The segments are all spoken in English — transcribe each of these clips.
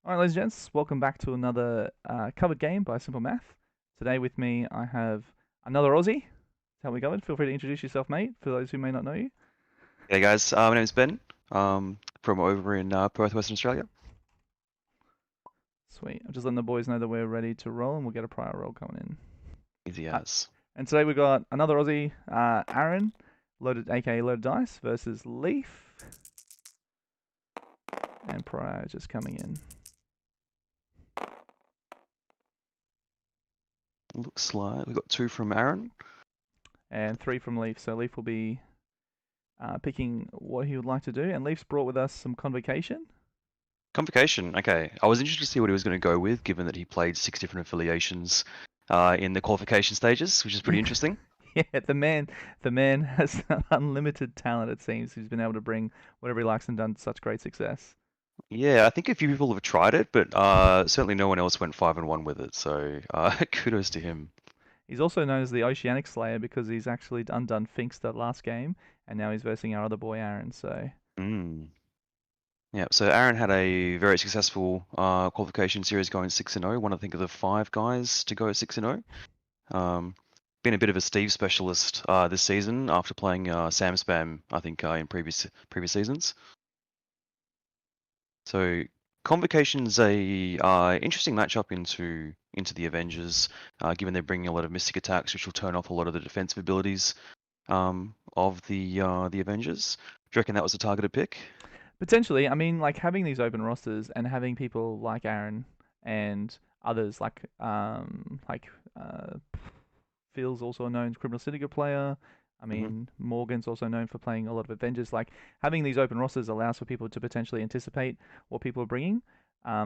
All right, ladies and gents, welcome back to another covered game by Simple Math. Today with me, I have another Aussie. How we going? Feel free to introduce yourself, mate, for those who may not know you. Hey guys, my name's Ben, from over in Perth, Western Australia. Sweet. I'm just letting the boys know that we're ready to roll, and we'll get a prior roll coming in. Easy Uh, as. and today we've got another Aussie, Aaron, loaded, aka Loaded Dice, versus Leif, and prior just coming in. Looks like we've got two from Aaron. And 3 from Leif, so Leif will be picking what he would like to do. And Leif's brought with us some convocation. Convocation, okay. I was interested to see what he was going to go with, given that he played 6 different affiliations in the qualification stages, which is pretty interesting. Yeah, the man has unlimited talent. It seems he's been able to bring whatever he likes and done such great success. Yeah, I think a few people have tried it, but certainly no one else went 5-1 with it, so kudos to him. He's also known as the Oceanic Slayer because he's actually undone Finkster last game, and now he's versing our other boy Aaron. So Mm. Yeah, so Aaron had a very successful qualification series going 6-0, one I think of the 5 guys to go 6-0. Been a bit of a Steve specialist this season after playing Sam Spam, I think, in previous seasons. So Convocation's a interesting matchup into the Avengers, given they're bringing a lot of mystic attacks, which will turn off a lot of the defensive abilities of the Avengers. Do you reckon that was a targeted pick? potentially, I mean, like having these open rosters and having people like Aaron and others like Phil's also a known Criminal Syndicate player. I Hmm. mean, Morgan's also known for playing a lot of Avengers. Like having these open rosters allows for people to potentially anticipate what people are bringing.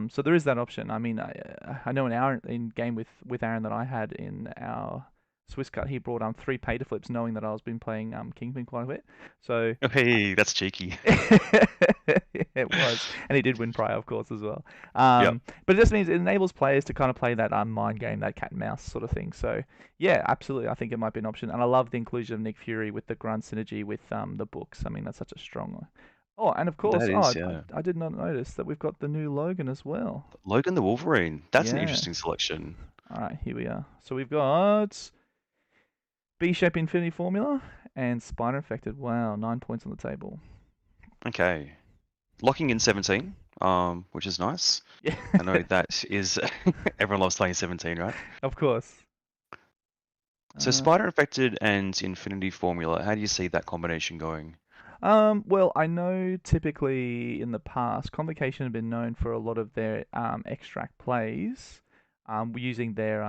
So there is that option. I mean, I know in game with Aaron that I had in our Swiss cut, he brought 3 pay to flips, knowing that I was been playing Kingpin quite a bit. So Oh, hey, that's cheeky. it was, and he did win prior, of course, as well. Yep. But it just means it enables players to kind of play that mind game, that cat and mouse sort of thing. So yeah, absolutely, I think it might be an option, and I love the inclusion of Nick Fury with the grunt synergy with the books. I mean, that's such a strong. Oh, and of course, That is, yeah. I did not notice that we've got the new Logan as well. Logan the Wolverine. That's an Yeah. interesting selection. All right, here we are. So we've got B-shape Infinity Formula and Spider Infected. Wow, 9 points on the table. Okay. Locking in 17, which is nice. Yeah, I know that is everyone loves playing 17, right? of course. So Uh, Spider Infected and Infinity Formula, how do you see that combination going? Well, I know typically in the past, Convocation have been known for a lot of their extract plays, using their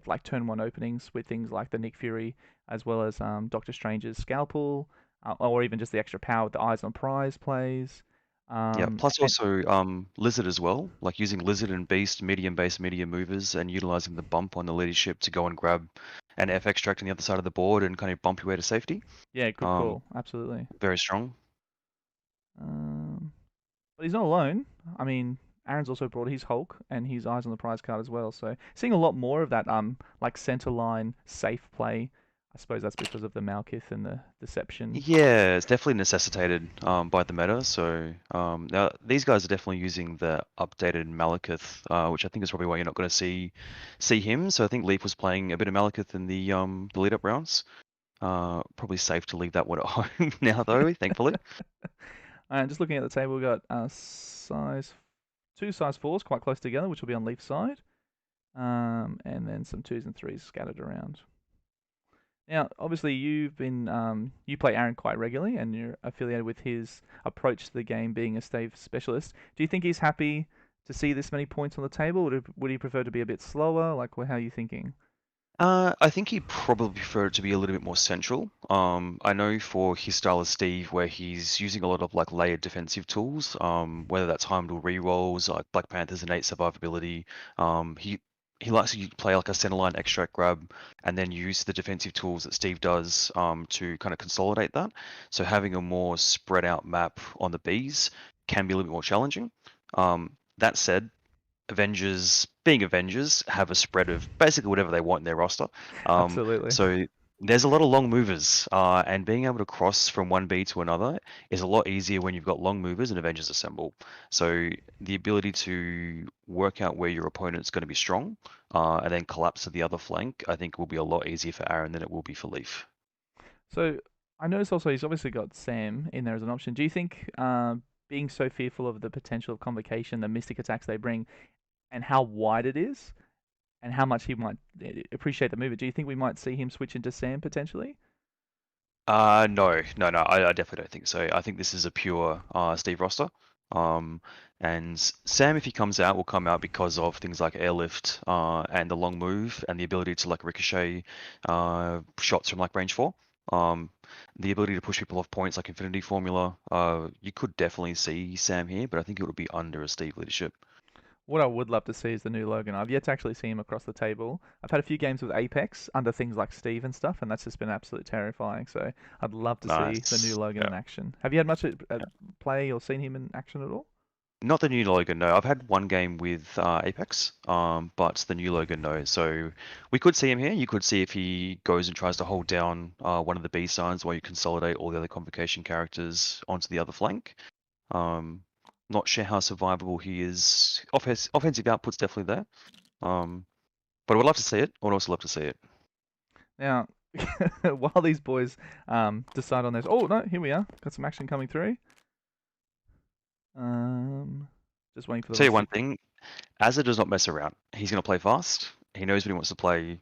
like turn one openings with things like the Nick Fury, as well as Doctor Strange's Scalpel, or even just the extra power with the Eyes on Prize plays. Yeah, Um, plus and also Lizard as well, like using Lizard and Beast medium base medium movers and utilizing the bump on the leadership to go and grab an F extract on the other side of the board and kind of bump your way to safety. yeah, good Um, call, absolutely. Very strong. Um, but he's not alone. I mean, Aaron's also brought his Hulk and his Eyes on the Prize card as well. So seeing a lot more of that like center line safe play. I suppose that's because of the Malkith and the Deception. Yeah, it's definitely necessitated by the meta. So now these guys are definitely using the updated Malekith, which I think is probably why you're not going to see him. So I think Leaf was playing a bit of Malekith in the lead up rounds. Probably safe to leave that one at home now though, thankfully. And just looking at the table, we've got two size fours quite close together, which will be on Leaf's side, and then some twos and threes scattered around. Now, obviously, you play Aaron quite regularly, and you're affiliated with his approach to the game, being a stave specialist. Do you think he's happy to see this many points on the table? Would he prefer to be a bit slower? Like, how are you thinking? I think he probably prefer it to be a little bit more central. I know for his style of Steve, where he's using a lot of like layered defensive tools, whether that's Heimdall rerolls, like Black Panther's innate survivability. He likes to play like a centerline extract grab, and then use the defensive tools that Steve does to kind of consolidate that. So having a more spread out map on the Bs can be a little bit more challenging. That said, Avengers, being Avengers, have a spread of basically whatever they want in their roster. Absolutely. So There's a lot of long movers, and being able to cross from one B to another is a lot easier when you've got long movers and Avengers Assemble. So the ability to work out where your opponent's going to be strong, and then collapse to the other flank, I think will be a lot easier for Aaron than it will be for Leif. So I noticed also he's obviously got Sam in there as an option. Do you think being so fearful of the potential of convocation, the mystic attacks they bring, and how wide it is, and how much he might appreciate the move, do you think we might see him switch into Sam potentially? No, I definitely don't think so. I think this is a pure Steve roster. Um, and Sam, if he comes out, will come out because of things like airlift, and the long move, and the ability to like ricochet shots from like range 4. Um, the ability to push people off points like Infinity Formula. You could definitely see Sam here, but I think it would be under a Steve leadership. What I would love to see is the new Logan. I've yet to actually see him across the table. I've had a few games with Apex under things like Steve and stuff, and that's just been absolutely terrifying. So I'd love to see the new Nice. Logan Yeah. in action. Have you had much play or seen him in action at all? Not the new logo, no. I've had one game with Apex, but the new logo, no. So we could see him here. You could see if he goes and tries to hold down one of the B signs while you consolidate all the other convocation characters onto the other flank. Um, Not sure how survivable he is. Offensive output's definitely there. But I would love to see it. I would also love to see it. Now, while these boys decide on this, oh no, here we are. Got some action coming through. Um, just waiting for the Tell you roster. one thing, Azza does not mess around. He's going to play fast. He knows what he wants to play.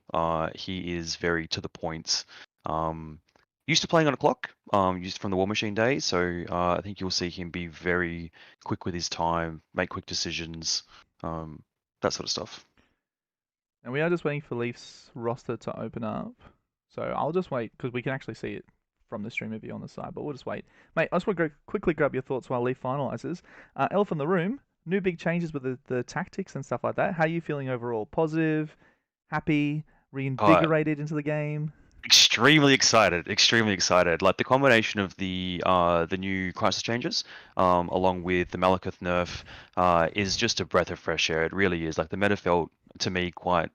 He is very to the point. Um, Used to playing on a clock, used from the War Machine days. So I think you'll see him be very quick with his time, make quick decisions, that sort of stuff. And we are just waiting for Leaf's roster to open up. So I'll just wait because we can actually see it from the stream view on the side. But we'll just wait, mate. I just want to quickly grab your thoughts while Leaf finalizes. Elf in the room. New big changes with the tactics and stuff like that. How are you feeling overall? Positive, happy, Uh, reinvigorated into the game? Extremely excited, extremely excited. Like the combination of the new crisis changes, along with the Malekith nerf, is just a breath of fresh air. It really is. Like the meta felt to me quite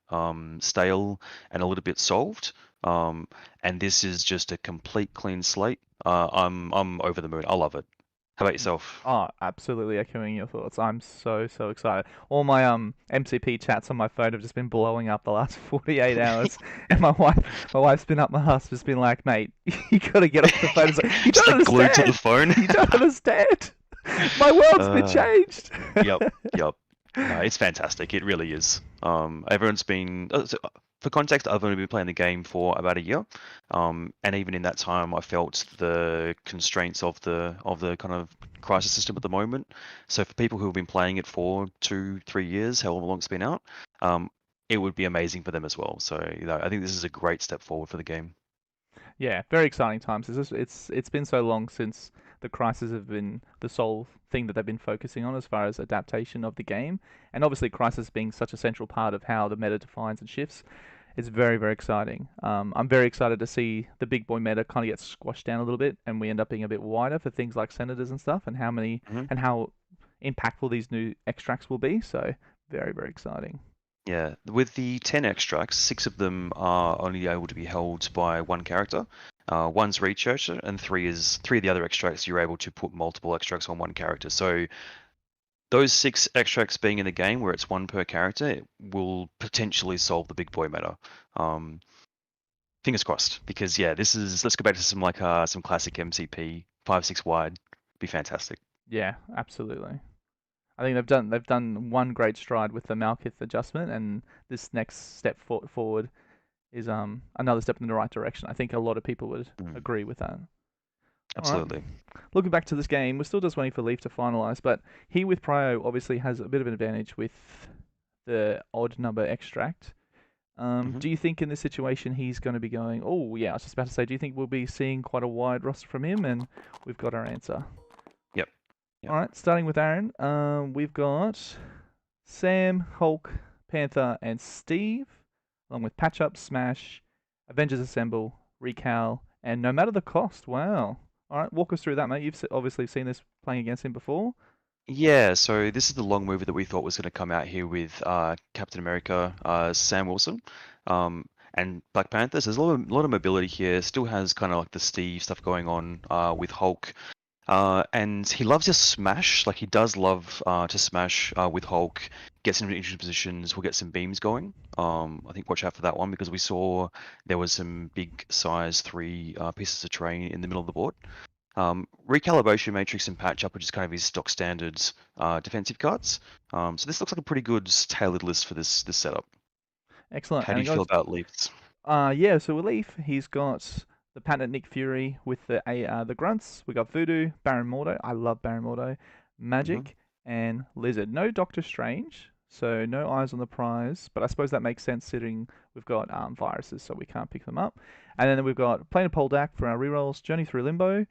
stale and a little bit solved. And this is just a complete clean slate. I'm over the moon. I love it. How about yourself? Oh, absolutely echoing your thoughts. I'm so excited. All my MCP chats on my phone have just been blowing up the last 48 hours, and my wife's been up my ass, just been like, mate, you gotta get off the phone. It's like, you Just don't like glued to the understand. phone. You don't understand. My world's been uh, changed. Yep, yep. No, it's fantastic. It really is. Everyone's been, for context, I've only been playing the game for about a year, and even in that time, I felt the constraints of the kind of crisis system at the moment. So for people who have been playing it for 2, 3 years, however long it's been out, it would be amazing for them as well. So I think this is a great step forward for the game. Yeah, very exciting times. It's been so long since the crises have been the sole thing that they've been focusing on as far as adaptation of the game, and obviously crisis being such a central part of how the meta defines and shifts. It's very exciting. I'm very excited to see the big boy meta kind of get squashed down a little bit, and we end up being a bit wider for things like senators and stuff, and Mhm. how impactful these new extracts will be. So very exciting. Yeah, with the 10 extracts, 6 of them are only able to be held by one character. One's researcher, and three of the other extracts you're able to put multiple extracts on one character. So those 6 extracts being in the game where it's one per character it will potentially solve the big boy meta. Um, Fingers crossed, because yeah, this is let's go back to some classic MCP 5/6 wide. Be fantastic. Yeah, absolutely. I think they've done one great stride with the Malkith adjustment, and this next step forward is another step in the right direction. I think a lot of people would Mm, agree with that. All right. absolutely. Looking back to this game, we're still just waiting for Leaf to finalise, but he with Prio obviously has a bit of an advantage with the odd number extract. Hmm. Do you think in this situation he's going to be going? Oh yeah, I was just about to say. Do you think we'll be seeing quite a wide roster from him? And we've got our answer. Yep. All Yep. right, starting with Aaron. We've got Sam, Hulk, Panther, and Steve, along with Patch Up, Smash, Avengers Assemble, Recal, and No Matter the Cost. Wow. All right, walk us through that, mate. You've obviously seen this playing against him before. Yeah, so this is the long movie that we thought was going to come out here with Captain America, Sam Wilson. and Black Panthers. There's a lot of mobility here. Still has kind of like the Steve stuff going on with Hulk. And he loves to smash, like he does love to smash with Hulk, gets him into interesting positions, we'll get some beams going. I think watch out for that one because we saw there was some big size 3 pieces of terrain in the middle of the board. Recalibration Matrix and Patch Up, which is kind of his stock standards defensive cards. So this looks like a pretty good tailored list for this setup. Excellent. How do And you feel guys, about Leafs? yeah, so with Leif, he's got the patented Nick Fury with the grunts. We got Voodoo, Baron Mordo. I love Baron Mordo. Hmm. Magic and Lizard. No Doctor Strange, so no eyes on the prize. But I suppose that makes sense, sitting we've got viruses, so we can't pick them up. And then we've got Planar Poldak for our rerolls. Journey through Limbo.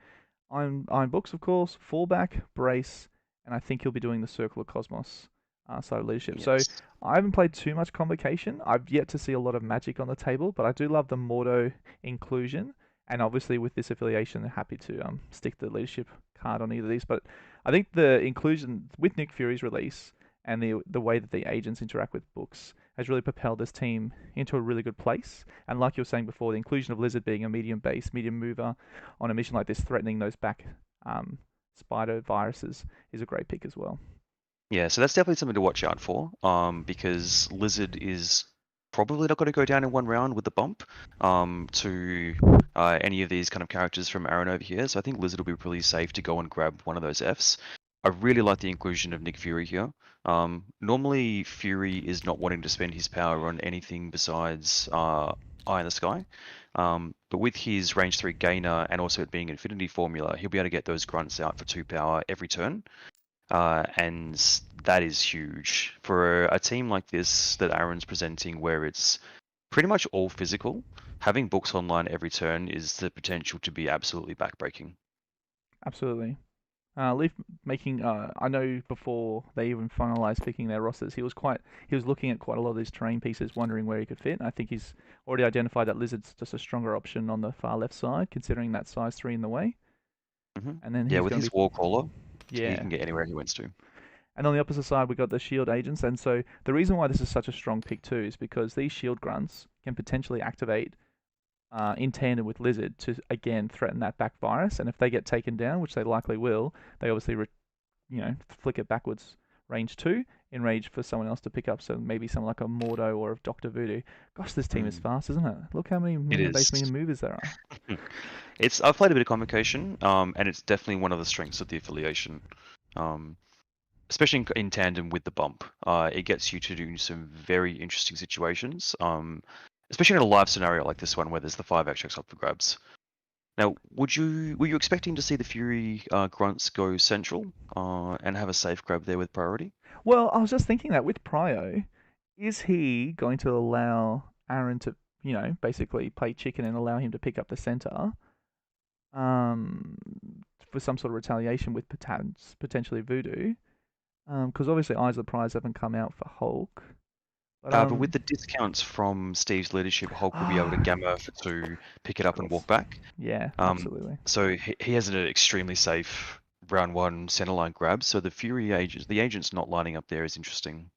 Iron Books, of course. Fallback, Brace, and I think he'll be doing the Circle of Cosmos side of leadership. So Yes. I haven't played too much Convocation. I've yet to see a lot of Magic on the table, but I do love the Mordo inclusion. And obviously, with this affiliation, they're happy to stick the leadership card on either of these. But I think the inclusion with Nick Fury's release and the way that the agents interact with books has really propelled this team into a really good place. And like you were saying before, the inclusion of Lizard being a medium base, medium mover on a mission like this, threatening those back spider viruses, is a great pick as well. Yeah, so that's definitely something to watch out for, because Lizard is probably not going to go down in one round with the bump to any of these kind of characters from Aaron over here. So I think Lizard will be pretty safe to go and grab one of those Fs. I really like the inclusion of Nick Fury here. Normally, Fury is not wanting to spend his power on anything besides Eye in the Sky. But with his range 3 gainer and also it being Infinity Formula, he'll be able to get those grunts out for 2 power every turn. And that is huge for a team like this that Aaron's presenting, where it's pretty much all physical. Having books online every turn is the potential to be absolutely backbreaking. Absolutely. Leaf making. I know before they even finalised picking their rosters, he was looking at quite a lot of these terrain pieces, wondering where he could fit. I think he's already identified that Lizard's just a stronger option on the far left side, considering that size 3 in the way. Hmm. And then Yeah, he's with going to his be, Warcaller, he yeah. can get anywhere he wants to. And on the opposite side, we got the shield agents. And so the reason why this is such a strong pick too is because these shield grunts can potentially activate in tandem with Lizard to again threaten that back virus. And if they get taken down, which they likely will, they obviously flick it backwards, range 2, in range for someone else to pick up. So maybe someone like a Mordo or a Doctor Voodoo. Gosh, this team is Mm, fast, isn't it? Look how many it minion is. based minion movers there are. I've played a bit of Convocation, and it's definitely one of the strengths of the affiliation. Um, Especially in tandem with the bump. It gets you to do some very interesting situations, especially in a live scenario like this one where there's the 5 extracts up for grabs. Now, were you expecting to see the Fury grunts go central and have a safe grab there with priority? Well, I was just thinking that with Prio, is he going to allow Aaron to, basically play chicken and allow him to pick up the center um, for some sort of retaliation with potentially Voodoo? Because obviously Eyes of the Prize haven't come out for Hulk. But But with the discounts from Steve's leadership, Hulk will be able to gamma for 2, pick it of up and course. walk back. Yeah, Um, absolutely. so he has an extremely safe round 1 centerline grab. So the agents not lining up there is interesting.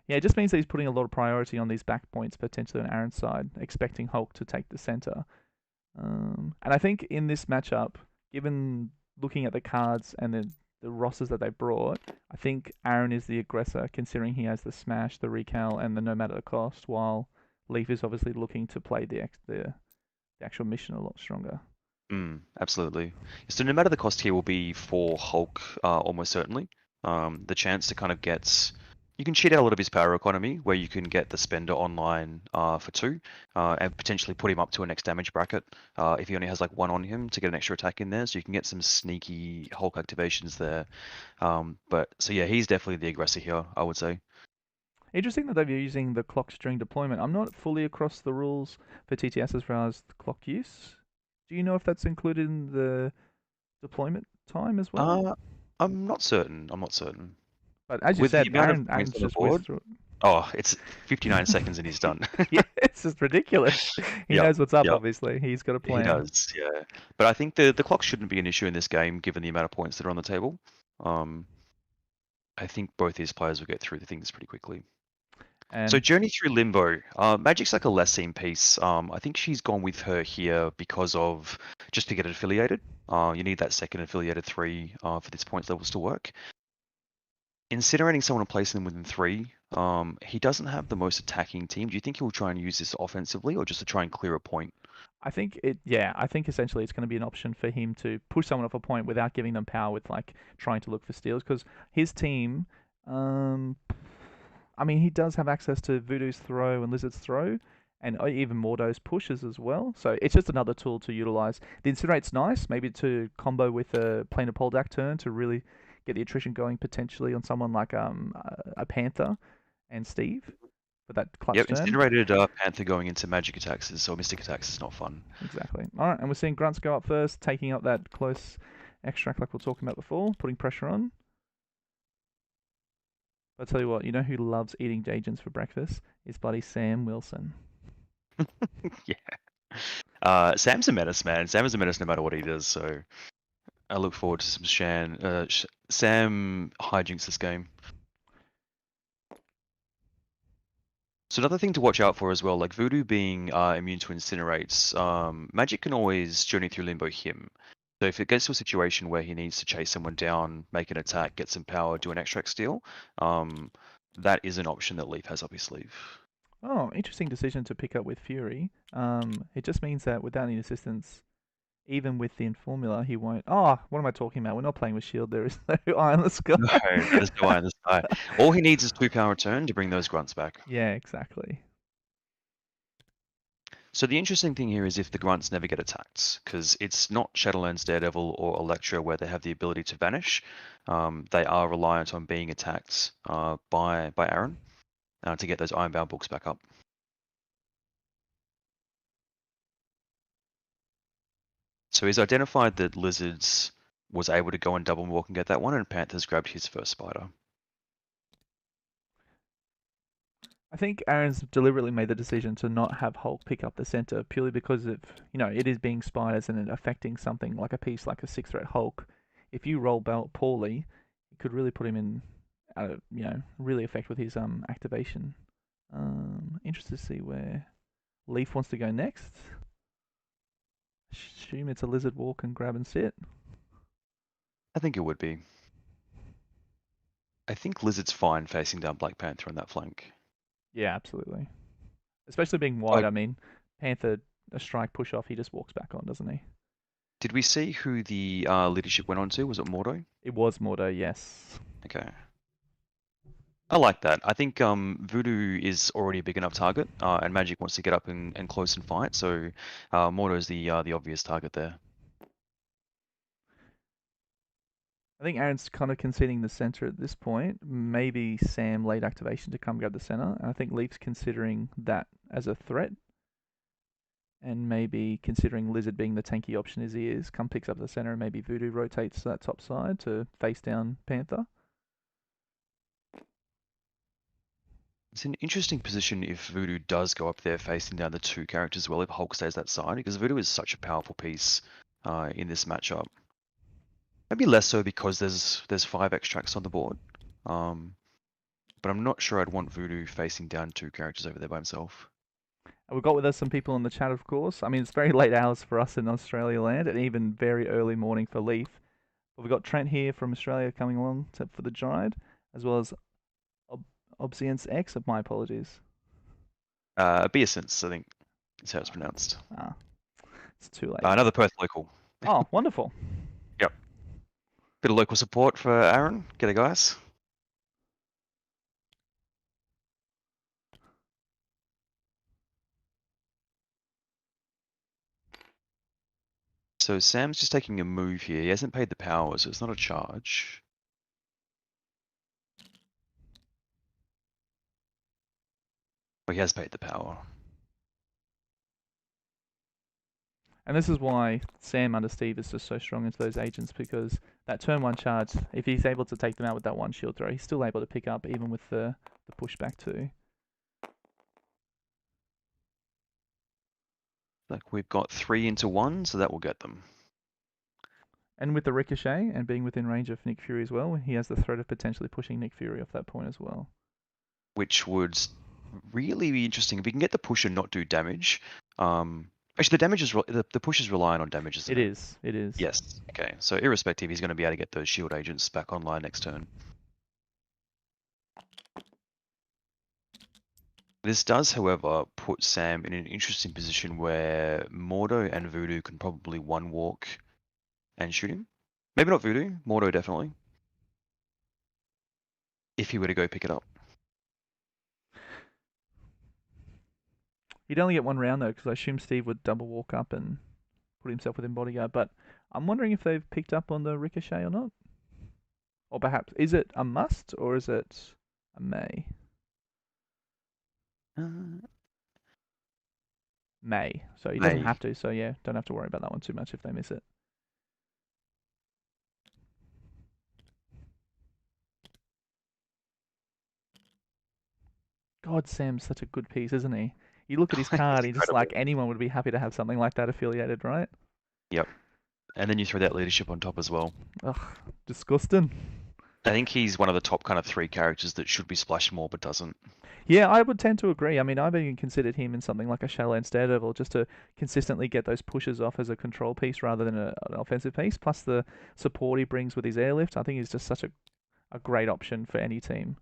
Yeah, it just means that he's putting a lot of priority on these back points, potentially on Aaron's side, expecting Hulk to take the center. And I think in this matchup, given looking at the cards and the rosters that they brought, I think Aaron is the aggressor, considering he has the smash, the recal, and the no matter the cost, while Leaf is obviously looking to play the actual mission a lot stronger. Absolutely. So no matter the cost here will be for Hulk, almost certainly. The chance to kind of get, you can cheat out a lot of his power economy, where you can get the spender online for 2, and potentially put him up to a next damage bracket if he only has like 1 on him to get an extra attack in there. So you can get some sneaky Hulk activations there. But so yeah, he's definitely the aggressor here, I would say. Interesting that they're using the clock string deployment. I'm not fully across the rules for TTS as far as the clock use. Do you know if that's included in the deployment time as well? Uh, I'm not certain. I'm not certain. But as you With the said, amount of Aaron's points on the just whizzed board, through oh, it's 59 it. seconds and he's done. Yeah, it's just ridiculous. He Yep, knows what's up, yep, obviously. He's got a he plan. does, yeah. But I think the clock shouldn't be an issue in this game, given the amount of points that are on the table. Um, I think both these players will get through the things pretty quickly. So And Journey Through Limbo, Magic's like a less seen piece. I think she's gone with her here because of just to get it affiliated. You need that second affiliated 3 for this points levels to work. Incinerating someone and placing them within 3, he doesn't have the most attacking team. Do you think he'll try and use this offensively or just to try and clear a point? I think I think essentially it's going to be an option for him to push someone off a point without giving them power with like trying to look for steals because his team, um, I mean, he does have access to Voodoo's throw and Lizard's throw, and even Mordo's pushes as well. So it's just another tool to utilize. The Incinerate's nice, maybe to combo with a Planar Poldak turn to really get the attrition going potentially on someone like a Panther and Steve for that clutch Yep, turn. Incinerated Panther going into magic attacks or mystic attacks is not fun. Exactly. All right, and we're seeing Grunts go up first, taking up that close extract like we were talking about before, putting pressure on. But I tell you what, you know who loves eating Jagents for breakfast? Is bloody Sam Wilson. Yeah. Sam's a menace, man. Sam is a menace no matter what he does, so I look forward to some Sam hijinks this game. So another thing to watch out for as well, like Voodoo being immune to incinerates, Magic can always journey through limbo him. So if it gets to a situation where he needs to chase someone down, make an attack, get some power, do an extract steal, that is an option that Leif has up his sleeve. Oh, interesting decision to pick up with Fury. It just means that without any assistance, even within formula, he won't. Oh, what am I talking about? We're not playing with shield. There is no eye in the sky. No, there's no eye in the sky. All he needs is 2 power return to bring those grunts back. Yeah, exactly. So the interesting thing here is if the grunts never get attacked, because it's not Shadowlands Daredevil or Electra where they have the ability to vanish. They are reliant on being attacked by Aaron to get those Ironbound books back up. So he's identified that Lizards was able to go and double walk and get that one, and Panthers grabbed his first spider. I think Aaron's deliberately made the decision to not have Hulk pick up the center purely because of it is being spiders and it affecting something like a piece like a 6 threat Hulk. If you roll belt poorly, it could really put him in, really affect with his activation. Interested to see where Leif wants to go next. Assume it's a lizard walk and grab and sit. I think it would be. I think Lizard's fine facing down Black Panther on that flank. Yeah, absolutely. Especially being wide. I mean, Panther a strike push off, he just walks back on, doesn't he? Did we see who the leadership went on to? Was it Mordo? It was Mordo, yes. Okay. I like that. I think Voodoo is already a big enough target, and Magic wants to get up and close and fight, so Mordo is the obvious target there. I think Aaron's kind of conceding the center at this point. Maybe Sam late activation to come grab the center. And I think Leaf's considering that as a threat. And maybe considering Lizard being the tanky option as he is, come picks up the center and maybe Voodoo rotates to that top side to face down Panther. It's an interesting position if Voodoo does go up there facing down the 2 characters as well, if Hulk stays that side, because Voodoo is such a powerful piece in this matchup. Maybe less so because there's 5 extracts on the board. But I'm not sure I'd want Voodoo facing down 2 characters over there by himself. And we've got with us some people in the chat, of course. I mean, it's very late hours for us in Australia land and even very early morning for Leaf. But we've got Trent here from Australia coming along for the Dryad, as well as Obsience X. My apologies. Beersense, I think is how it's pronounced. Ah, it's too late. Another Perth local. Oh, wonderful. Yep. Bit of local support for Aaron. Get it, guys. So Sam's just taking a move here. He hasn't paid the power, so it's not a charge. Well, he has paid the power. And this is why Sam under Steve is just so strong into those agents, because that turn 1 charge, if he's able to take them out with that 1 shield throw, he's still able to pick up even with the pushback too. Like we've got 3 into 1, so that will get them. And with the ricochet and being within range of Nick Fury as well, he has the threat of potentially pushing Nick Fury off that point as well. Which would really be interesting if we can get the push and not do damage. Actually, the damage is the push is relying on damage, isn't It it? is. It is. Yes. Okay. So irrespective, he's going to be able to get those shield agents back online next turn. This does, however, put Sam in an interesting position where Mordo and Voodoo can probably one walk and shoot him. Maybe not Voodoo, Mordo definitely. If he were to go pick it up. He'd only get one round though, because I assume Steve would double walk up and put himself within bodyguard. But I'm wondering if they've picked up on the ricochet or not. Or perhaps, is it a must or is it a may? Uh, May. So he doesn't May. have to. So yeah, don't have to worry about that one too much if they miss it. God, Sam's such a good piece, isn't he? You look at his It's card, he just like incredible. anyone would be happy to have something like that affiliated, right? Yep. And then you throw that leadership on top as well. Ugh, disgusting. I think he's one of the top kind of 3 characters that should be splashed more but doesn't. Yeah, I would tend to agree. I mean, I've even considered him in something like a Shadowlands Daredevil just to consistently get those pushes off as a control piece rather than an offensive piece. Plus the support he brings with his airlift, I think he's just such a great option for any team.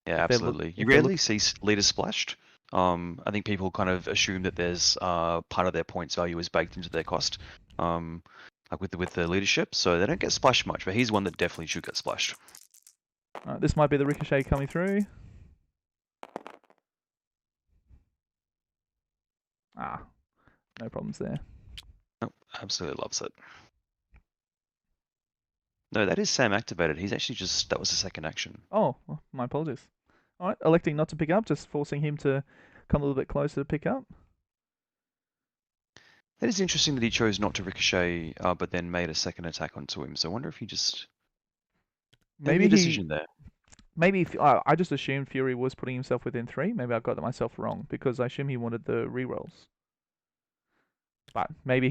Yeah, If they're look absolutely. You if they're rarely look see leaders splashed. I think people kind of assume that there's part of their points value is baked into their cost, like with the leadership, so they don't get splashed much. But he's one that definitely should get splashed. this might be the ricochet coming through. Ah, no problems there. Nope, absolutely loves it. No, that is Sam activated. He's actually just that was the second action. Oh, well, my apologies. All right, electing not to pick up, just forcing him to come a little bit closer to pick up. That is interesting that he chose not to ricochet, but then made a second attack onto him. So I wonder if he just maybe Maybe a he, decision there. maybe if, I just assumed Fury was putting himself within 3. Maybe I got myself wrong because I assume he wanted the rerolls. But maybe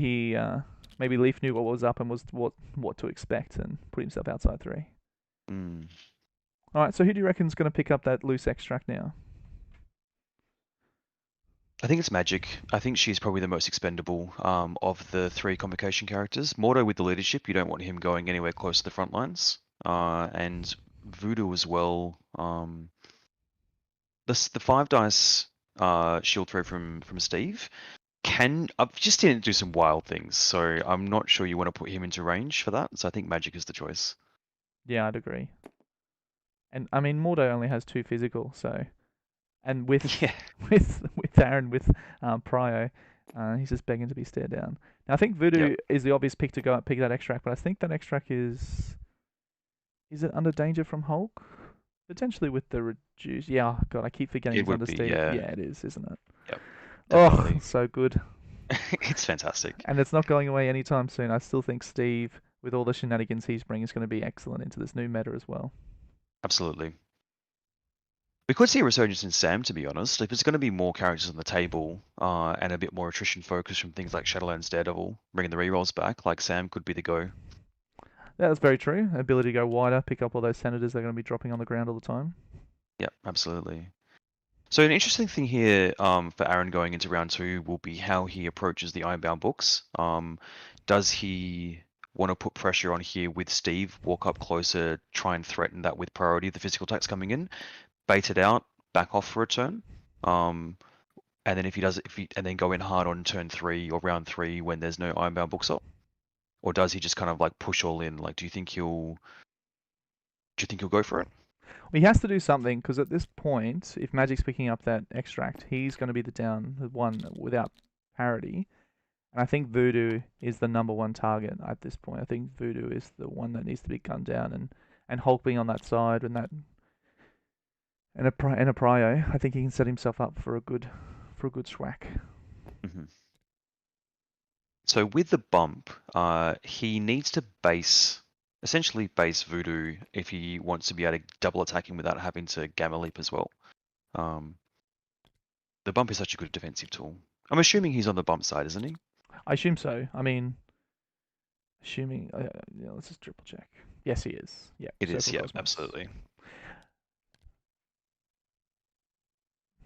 Leif knew what was up and was what to expect and put himself outside 3. Mm. All right, so who do you reckon's going to pick up that loose extract now? I think it's Magic. I think she's probably the most expendable of the 3 convocation characters. Mordo with the leadership, you don't want him going anywhere close to the front lines. And Voodoo as well. The 5 dice shield throw from Steve I've just seen it do some wild things, so I'm not sure you want to put him into range for that. So I think Magic is the choice. Yeah, I'd agree. And I mean, Mordo only has 2 physical, so and with Yeah, with Aaron with Prio, he's just begging to be stared down. Now I think yep. Voodoo is the obvious pick to go and pick that extract, but I think that extract is it under danger from Hulk? Potentially with the reduce. Yeah, God, I keep forgetting It he's would under be, Steve. yeah. Yeah, it is, isn't it? Yep, Oh, definitely. so good. It's fantastic. And it's not going away anytime soon. I still think Steve, with all the shenanigans he's bringing, is going to be excellent into this new meta as well. Absolutely. We could see a resurgence in Sam, to be honest. If there's going to be more characters on the table and a bit more attrition focus from things like Shadowlands Daredevil, bringing the rerolls back, like Sam could be the go. Yeah, that's very true. Ability to go wider, pick up all those senators they're going to be dropping on the ground all the time. Yep, absolutely. So an interesting thing here for Aaron going into round 2 will be how he approaches the Ironbound books. Does he want to put pressure on here with Steve, walk up closer, try and threaten that with priority, the physical attacks coming in, bait it out, back off for a turn, and then and then go in hard on turn 3 or round 3 when there's no Ironbound books up, or does he just kind of like push all in? Like, do you think he'll go for it? Well, he has to do something because at this point, if Magic's picking up that extract, he's going to be the one without parity. And I think Voodoo is the number 1 target at this point. I think Voodoo is the one that needs to be gunned down, and Hulk being on that side and a Prio, I think he can set himself up for a good schwack. Mm-hmm. So with the bump, he needs to essentially base Voodoo if he wants to be able to double attack him without having to Gamma Leap as well. Um, the bump is such a good defensive tool. I'm assuming he's on the bump side, isn't he? I assume so. I mean, assuming, yeah, let's just triple check. Yes, he is. Yeah, It is, Circle yeah, Cosmos. absolutely.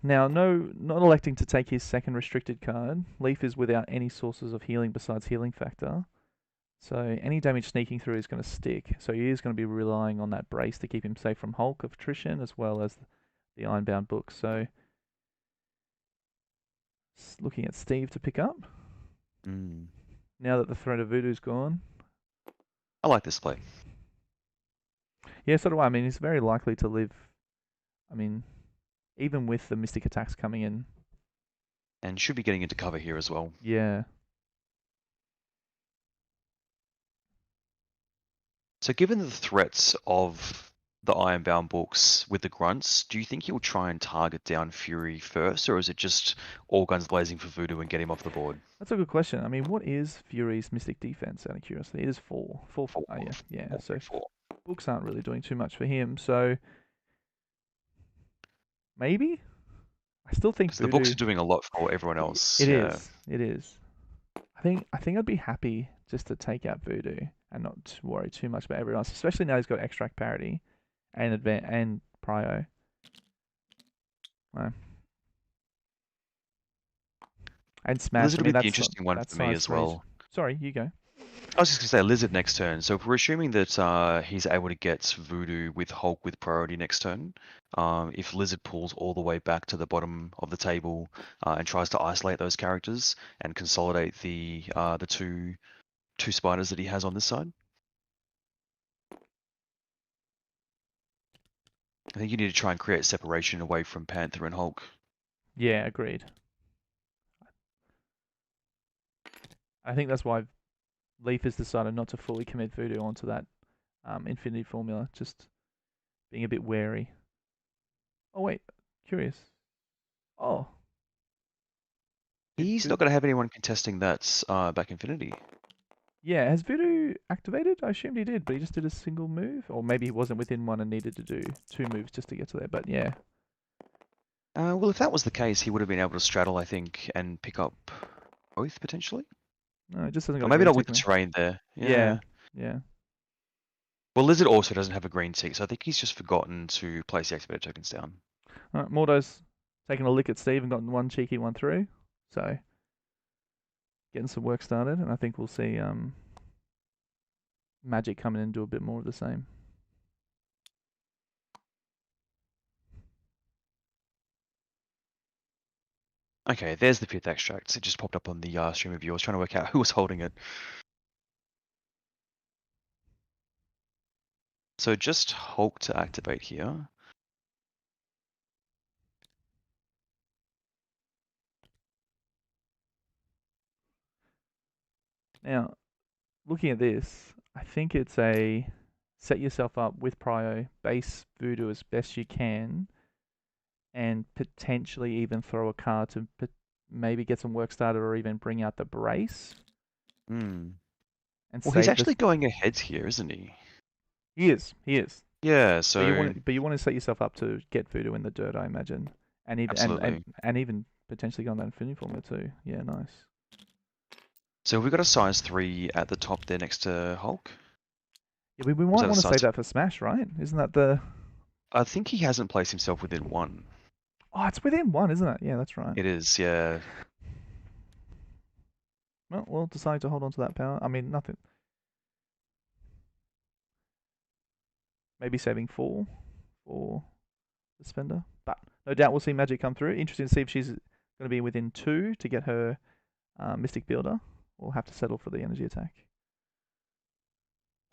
Now, no, not electing to take his second restricted card. Leif is without any sources of healing besides healing factor. So any damage sneaking through is going to stick. So he is going to be relying on that brace to keep him safe from Hulk of attrition as well as the Ironbound book. So looking at Steve to pick up. Mm. Now that the threat of voodoo's gone. I like this play. Yeah, so do I. I mean, he's very likely to live. I mean, even with the mystic attacks coming in. And should be getting into cover here as well. Yeah. So given the threats of the Ironbound books with the grunts, do you think he'll try and target down Fury first, or is it just all guns blazing for Voodoo and get him off the board? That's a good question. I mean, what is Fury's mystic defense out of curiosity? It is 4. 4. Four, Oh, yeah. Yeah. four, So four. books aren't really doing too much for him. So maybe? I still think Because the books voodoo. are doing a lot for everyone else. It Yeah. is. It is. I think I'd be happy just to take out voodoo and not worry too much about everyone else, especially now he's got extract parity and and prio. Right. And smash. Lizard I will mean, be the interesting one that's for me size as 3's. well. Sorry, you go. I was just going to say Lizard next turn. So if we're assuming that he's able to get Voodoo with Hulk with priority next turn, if Lizard pulls all the way back to the bottom of the table and tries to isolate those characters and consolidate the two spiders that he has on this side, I think you need to try and create separation away from Panther and Hulk. Yeah, agreed. I think that's why Leaf has decided not to fully commit voodoo onto that infinity formula, just being a bit wary. Oh wait, curious. Oh, did He's not going to have anyone contesting that back Infinity. yeah, has voodoo activated? I assumed he did, but he just did a single move, or maybe he wasn't within one and needed to do 2 moves just to get to there. But yeah, Well, if that was the case, he would have been able to straddle, I think, and pick up both potentially. no, it just hasn't got Or a maybe green not with the tick me. terrain there. Yeah, Yeah. yeah. Well, Lizard also doesn't have a green tick, so I think he's just forgotten to place the activated tokens down. All right, Mordo's taking a lick at Steve and gotten one cheeky one through, so getting some work started, and I think we'll see Magic come in and do a bit more of the same. Okay, there's the fifth extract. It just popped up on the stream of yours, trying to work out who was holding it. So just Hulk to activate here. Now, looking at this, I think it's a set yourself up with Prio, base Voodoo as best you can, and potentially even throw a card to maybe get some work started or even bring out the brace Hmm. and Well, he's save this. actually going ahead here, isn't he? He is, he is. Yeah, But so you want to set yourself up to get Voodoo in the dirt, I imagine, and even absolutely. and even potentially go on that Infinity Formula too. Yeah, nice. So we got a size 3 at the top there next to Hulk. Yeah, we Was might that a want to save size? that for Smash, right? Isn't that the? I think he hasn't placed himself within 1. Oh, it's within one, isn't it? Yeah, that's right. It is, yeah. Well, we'll decide to hold on to that power. I mean, nothing. Maybe saving 4 for the spender. But no doubt we'll see Magic come through. Interesting to see if she's going to be within 2 to get her Mystic Builder. We'll have to settle for the energy attack.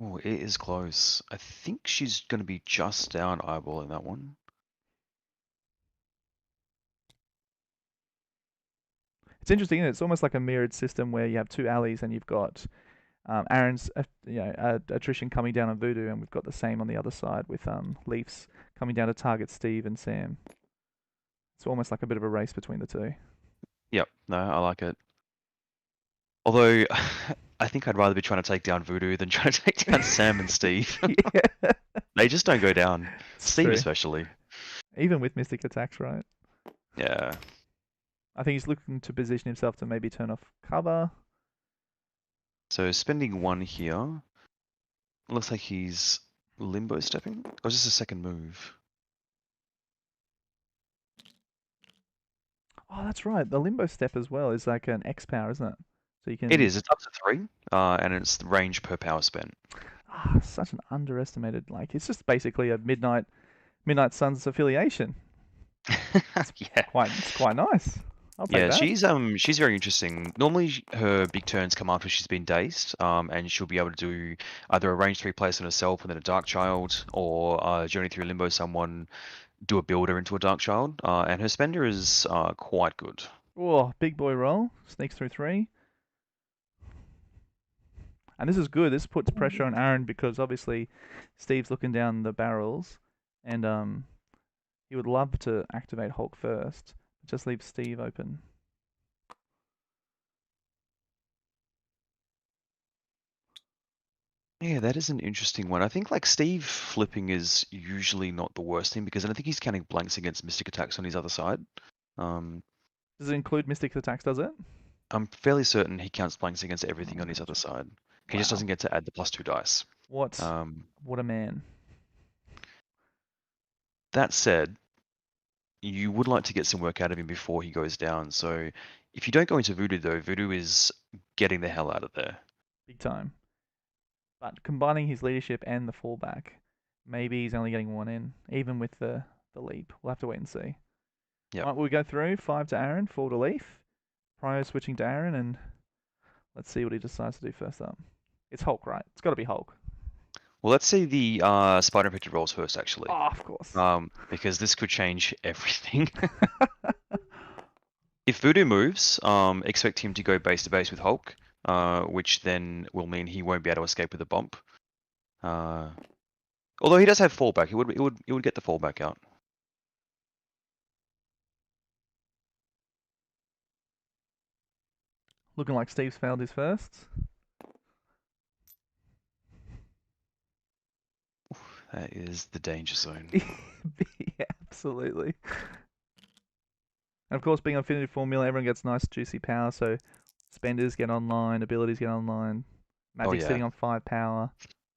Oh, it is close. I think she's going to be just down eyeballing that one. It's interesting, isn't it? It's almost like a mirrored system where you have 2 alleys and you've got Aaron's attrition coming down on Voodoo, and we've got the same on the other side with Leafs coming down to target Steve and Sam. It's almost like a bit of a race between the two. Yep, no, I like it. Although, I think I'd rather be trying to take down Voodoo than trying to take down Sam and Steve. Yeah, They just don't go down. it's Steve true. especially. Even with Mystic attacks, right? Yeah. I think he's looking to position himself to maybe turn off cover. So spending 1 here. Looks like he's limbo stepping. Or just a second move. Oh, that's right. The limbo step as well is like an X power, isn't it? So you It can. is. It's up to 3, and it's the range per power spent. Such an underestimated. Like it's just basically a Midnight Suns affiliation. Yeah. It's quite nice. I'll take Yeah, that. she's very interesting. Normally, her big turns come after she's been dazed, and she'll be able to do either a range 3 place on herself and then a Dark Child, or journey through Limbo someone, do a builder into a Dark Child, and her spender is quite good. Oh, big boy roll. Sneaks through 3. And this is good. This puts pressure on Aaron because obviously Steve's looking down the barrels and he would love to activate Hulk first. But just leave Steve open. Yeah, that is an interesting one. I think like Steve flipping is usually not the worst thing because I don't think he's counting blanks against Mystic attacks on his other side. Um, Does it include Mystic's attacks, does it? I'm fairly certain he counts blanks against everything on Oh, his other side. He just wow. doesn't get to add the +2 dice. What Um, what a man. that said, you would like to get some work out of him before he goes down. So if you don't go into Voodoo though, Voodoo is getting the hell out of there. Big time. But combining his leadership and the fallback, maybe he's only getting one in, even with the leap. We'll have to wait and see. Yep. Alright, we'll go through 5 to Aaron, 4 to Leif. Pryor switching to Aaron, and let's see what he decides to do first up. It's Hulk, right? It's got to be Hulk. Well, let's see the Spider Infected rolls first, actually, Oh, of course. because this could change everything. If Voodoo moves, expect him to go base to base with Hulk, which then will mean he won't be able to escape with a bump. Although he does have fallback, it would get the fallback out. Looking like Steve's failed his first. That is the danger zone. Yeah, absolutely. And of course, being Affinity Formula, everyone gets nice juicy power, so spenders get online, abilities get online. Oh Magic yeah. sitting on 5 power.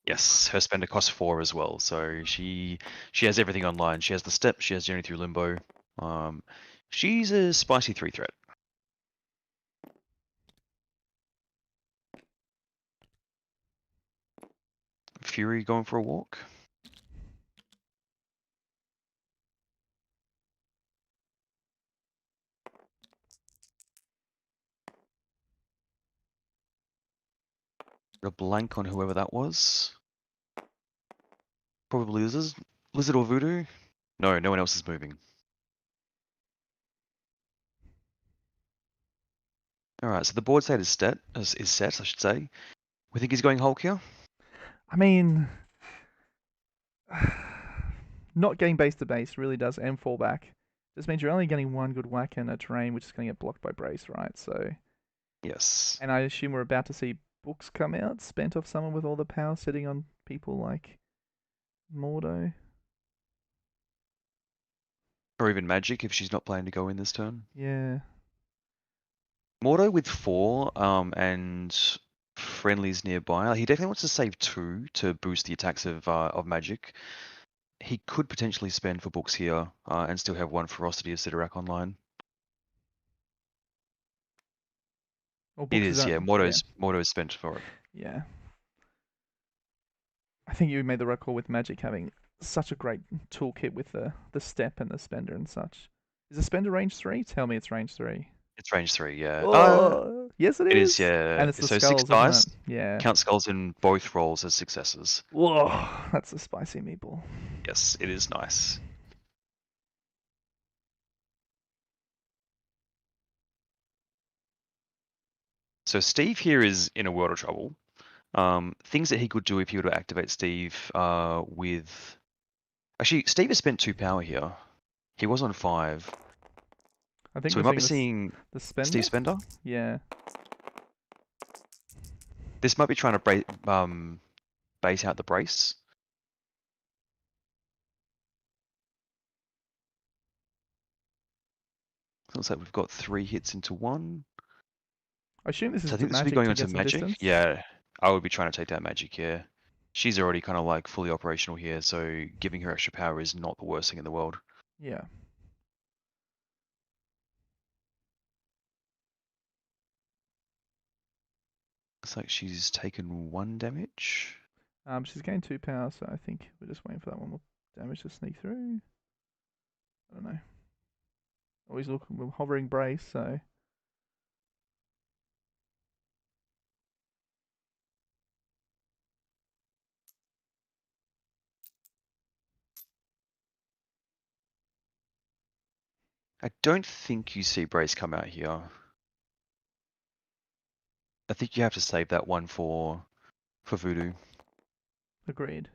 Yes, her spender costs 4 as well, so she has everything online. She has the step, she has Journey Through Limbo. Um, she's a spicy 3 threat. Fury going for a walk. A blank on whoever that was. Probably Lizard or Voodoo. No, no one else is moving. All right, so the board state is set, I should say. We think he's going Hulk here. I mean, not getting base to base really does and fallback. This means you're only getting one good whack in a terrain, which is going to get blocked by brace, right? So, Yes. and I assume we're about to see books come out spent off someone with all the power sitting on people like Mordo. Or even Magic if she's not planning to go in this turn. Yeah. Mordo with 4, and friendlies nearby. He definitely wants to save 2 to boost the attacks of Magic. He could potentially spend for books here, and still have 1 Ferocity of Sidorak online. Or It books is is, that? yeah. Yeah. Mordo's spent for it. Yeah. I think you made the right call with Magic having such a great toolkit with the step and the spender and such. Is the spender range 3? Tell me it's range 3. It's range 3, yeah. Oh, yes it It is, is. yeah. And it's the So 6 skulls, isn't dice. it? Yeah. Count skulls in both rolls as successes. Whoa, that's a spicy meatball. Yes, it is nice. So Steve here is in a world of trouble. Things that he could do if he were to activate Steve with... Actually, Steve has spent 2 power here. He was on 5. I think So we we're might be seeing seeing the spender. Steve Spender. Yeah. This might be trying to base out the brace. Looks like we've got 3 hits into 1. I assume this So is I to think this will be Magic going to on get to some Magic. distance. Yeah, I would be trying to take that Magic here. She's already kind of like fully operational here, so giving her extra power is not the worst thing in the world. Yeah. Looks like she's taken 1 damage. She's gained 2 power, so I think we're just waiting for that one more damage to sneak through. I don't know. Always looking, we're hovering brace, so I don't think you see Brace come out here. I think you have to save that one for Voodoo. agreed.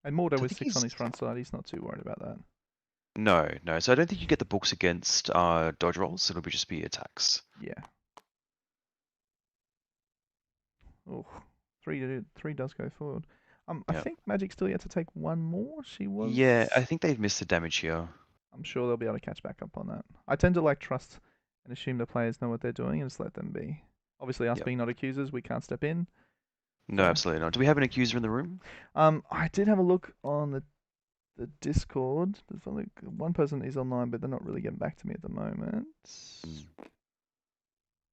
And Mordo So I with think 6 on he's his front side, he's not too worried about that. no. So I don't think you get the books against dodge rolls. It'll just be attacks. Yeah. Oh, three does go forward. I Yeah. think Magic still yet to take one more. She Yeah, I was. think they've missed the damage here. I'm sure they'll be able to catch back up on that. I tend to like trust and assume the players know what they're doing and just let them be. Obviously, us Yep. being not accusers, we can't step in. No, So, absolutely not. Do we have an accuser in the room? I did have a look on the Discord. There's only one person is online, but they're not really getting back to me at the moment. Mm.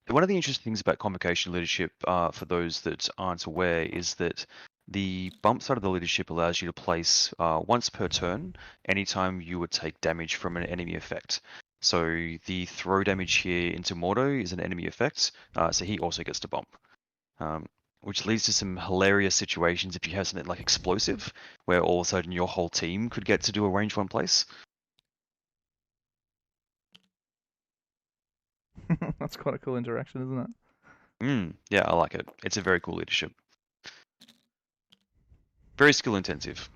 One of the interesting things about convocation leadership, for those that aren't aware, is that the bump side of the leadership allows you to place once per turn anytime you would take damage from an enemy effect. So the throw damage here into Mordo is an enemy effect, so he also gets to bump. Which leads to some hilarious situations if you have something like explosive, where all of a sudden your whole team could get to do a range 1 place. That's quite a cool interaction, isn't it? Yeah, I like it. It's a very cool leadership. Very skill intensive.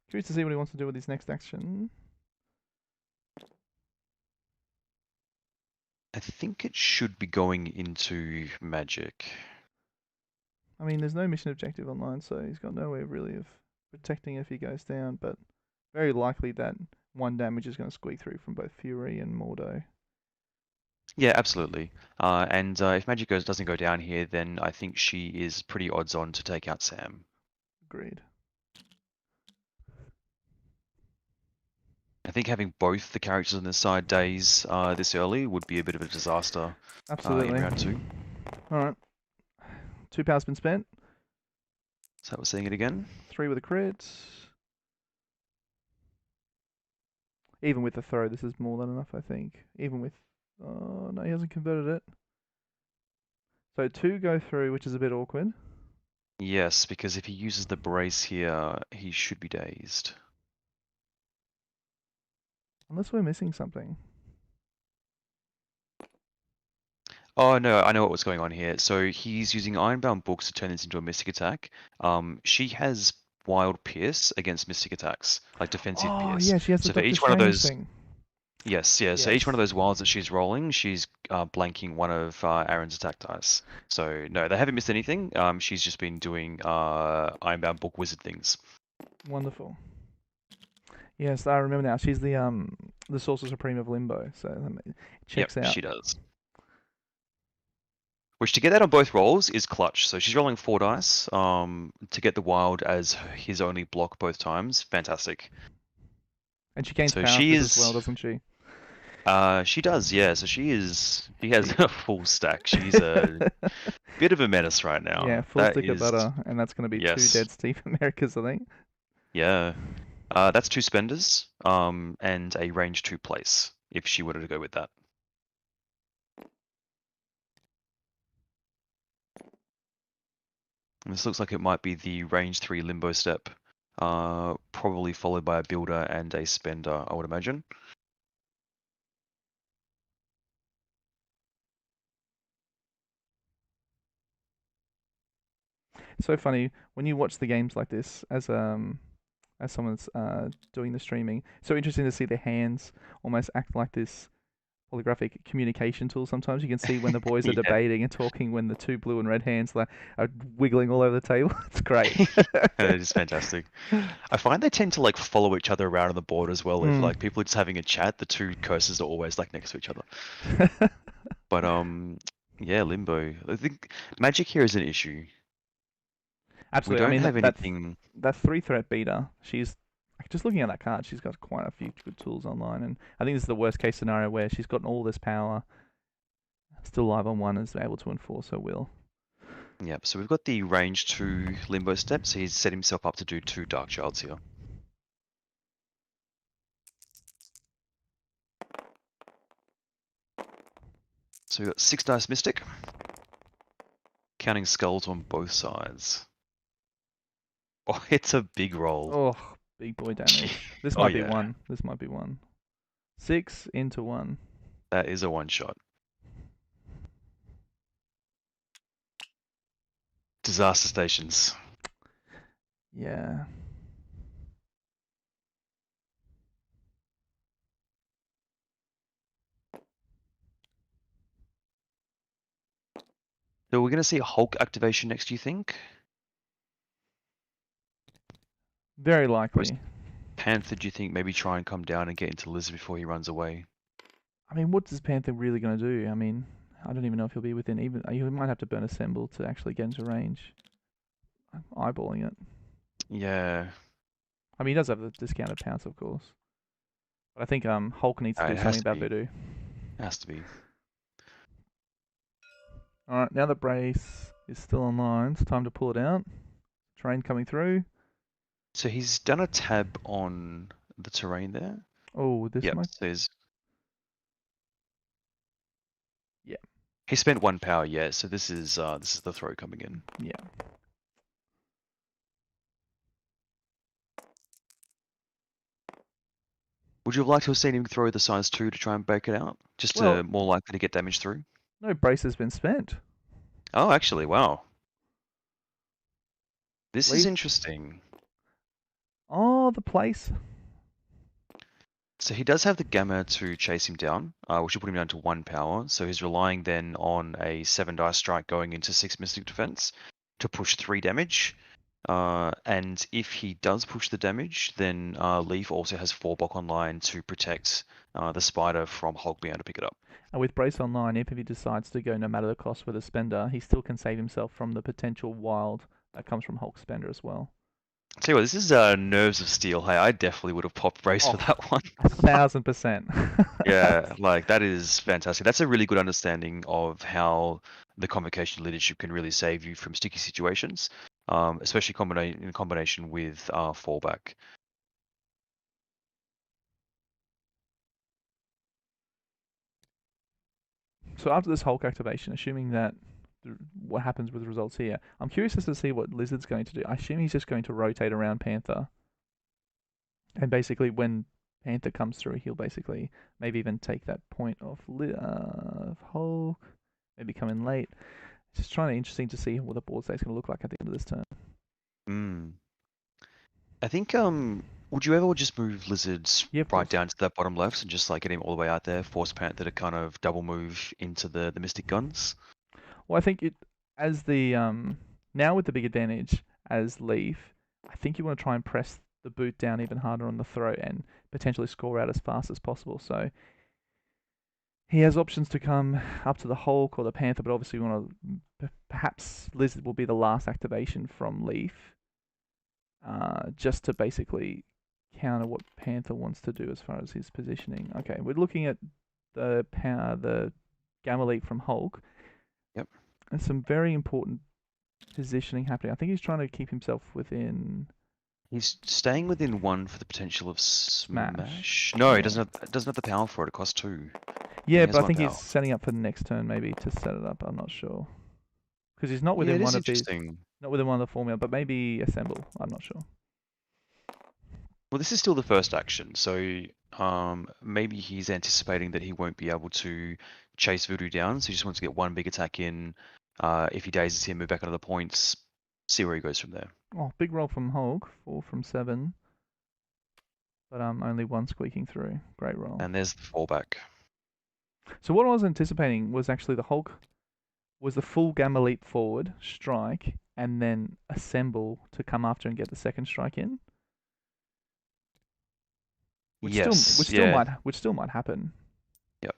Curious to see what he wants to do with his next action. I think it should be going into magic. I mean, there's no mission objective online, so he's got no way really of protecting if he goes down, but very likely that 1 damage is going to squeak through from both Fury and Mordo. Yeah, absolutely. And if magic doesn't go down here, then I think she is pretty odds on to take out Sam. Agreed. I think having both the characters on the side days this early would be a bit of a disaster in Absolutely. round 2. Alright. 2 power's been spent. So we're seeing it again. 3 with a crit. Even with the throw, this is more than enough, I think. Even with... Oh, no, he hasn't converted it. So 2 go through, which is a bit awkward. Yes, because if he uses the brace here, he should be dazed. Unless we're missing something. Oh no, I know what was going on here. So he's using Ironbound Books to turn this into a Mystic attack. She has Wild Pierce against Mystic attacks, like defensive Oh, Pierce. yeah, she has the So for Doctor each one of Strange those, thing. yes, yeah. So each one of Yes. those wilds that she's rolling, she's blanking one of Aaron's attack dice. So no, they haven't missed anything. She's just been doing Ironbound Book wizard things. Wonderful. Yes, I remember now. She's the Sorcerer Supreme of Limbo, so it Yep, checks out. she does. Which to get that on both rolls is clutch. So she's rolling 4 dice to get the wild as his only block both times. Fantastic. And she gains So power she up as well, is. doesn't she? She does, yeah. So she is. She has a full stack. She's a bit of a menace right Yeah, now. full That stick of is. butter, and that's going to be 2 Yes. dead Steve Americas, I think. Yeah. That's 2 spenders. And a range 2 place if she were to go with that. And this looks like it might be the range 3 limbo step. Probably followed by a builder and a spender, I would imagine. It's so funny when you watch the games like this as someone's doing the streaming. So interesting to see their hands almost act like this holographic communication tool. Sometimes you can see when the boys are Yeah. debating and talking when the 2 blue and red hands are wiggling all over the table. It's great. It is fantastic. I find they tend to like follow each other around on the board as well. If like people are just having a chat, the 2 cursors are always like next to each other. But yeah, limbo. I think magic here is an issue. We Absolutely. I don't mean have anything. that 3 threat beater. She's like just looking at that card, she's got quite a few good tools online, and I think this is the worst case scenario where she's gotten all this power, still live on one, and is able to enforce her will. Yep, so we've got the range 2 limbo steps. He's set himself up to do 2 Dark Childs here. So we've got 6 dice Mystic, counting skulls on both sides. Oh, it's a big roll. Oh, big boy damage. This Oh might be yeah, one. This might be one. 6 into 1. that is a one shot. Disaster stations. Yeah. So we're going to see a Hulk activation next, do you think? Very Or is likely. Panther, do you think, maybe try and come down and get into Lizard before he runs away? I mean, what is Panther really going to do? I mean, I don't even know if he'll be within even. He might have to burn Assemble to actually get into range. I'm eyeballing it. Yeah, I mean, he does have the discounted pounce, of course. But I think Hulk needs to do it has something to about be. Voodoo. It has to be. Alright, now that Brace is still online, it's time to pull it out. Train coming through. So he's done a tab on the terrain there. Oh, this Yep, might. so Yeah, he spent 1 power, yeah, so this is the throw coming in. yeah. Would you have liked to have seen him throw the size 2 to try and break it out? Just to Well, more likely to get damage through? no Brace has been spent. Oh, actually, wow. This is Leif. interesting. Oh, the place. So he does have the Gamma to chase him down, which will put him down to 1 power. So he's relying then on a 7 dice strike going into 6 Mystic Defense to push 3 damage. And if he does push the damage, then Leif also has 4 block online to protect the spider from Hulk being able to pick it up. And with Brace online, if he decides to go no matter the cost with a spender, he still can save himself from the potential wild that comes from Hulk spender as well. Tell you what, this is Nerves of Steel. Hey, I definitely would have popped Brace for Oh, that one. 1000%. Yeah, like that is fantastic. That's a really good understanding of how the convocation leadership can really save you from sticky situations, especially in combination with fallback. So after this Hulk activation, assuming that what happens with the results here, I'm curious as to see what Lizard's going to do. I assume he's just going to rotate around Panther, and basically when Panther comes through, he'll basically maybe even take that point off Hulk, maybe come in late. It's just trying to interesting to see what the board state's going to look like at the end of this turn. Mm. I think would you ever just move Lizards Yeah, of right course. down to that bottom left and just like get him all the way out there, force Panther to kind of double move into the Mystic Guns? Well, I think it as the now with the big advantage as Leaf, I think you want to try and press the boot down even harder on the throat and potentially score out as fast as possible. So he has options to come up to the Hulk or the Panther, but obviously you want to perhaps Lizard will be the last activation from Leaf, just to basically counter what Panther wants to do as far as his positioning. Okay, we're looking at the Gamma Leap from Hulk. Yep. And some very important positioning happening. I think he's trying to keep himself within He's staying within 1 for the potential of smash. smash. No, he Yeah. doesn't have the power for it. It costs 2. He Yeah, has but I 1 think he's power. setting up for the next turn maybe to set it up. I'm not sure because he's not Yeah, within it one is of these, interesting. not within one of the formula, but maybe assemble. I'm not sure. Well, this is still the first action, so maybe he's anticipating that he won't be able to chase Voodoo down, so he just wants to get 1 big attack in. If he dazes him, move back onto the points, see where he goes from there. Oh, big roll from Hulk, 4 from 7, but only 1 squeaking through. Great roll. And there's the fallback. So what I was anticipating was actually the Hulk was the full Gamma Leap forward strike and then assemble to come after and get the second strike in. Yes, yeah, Which still might happen. yep.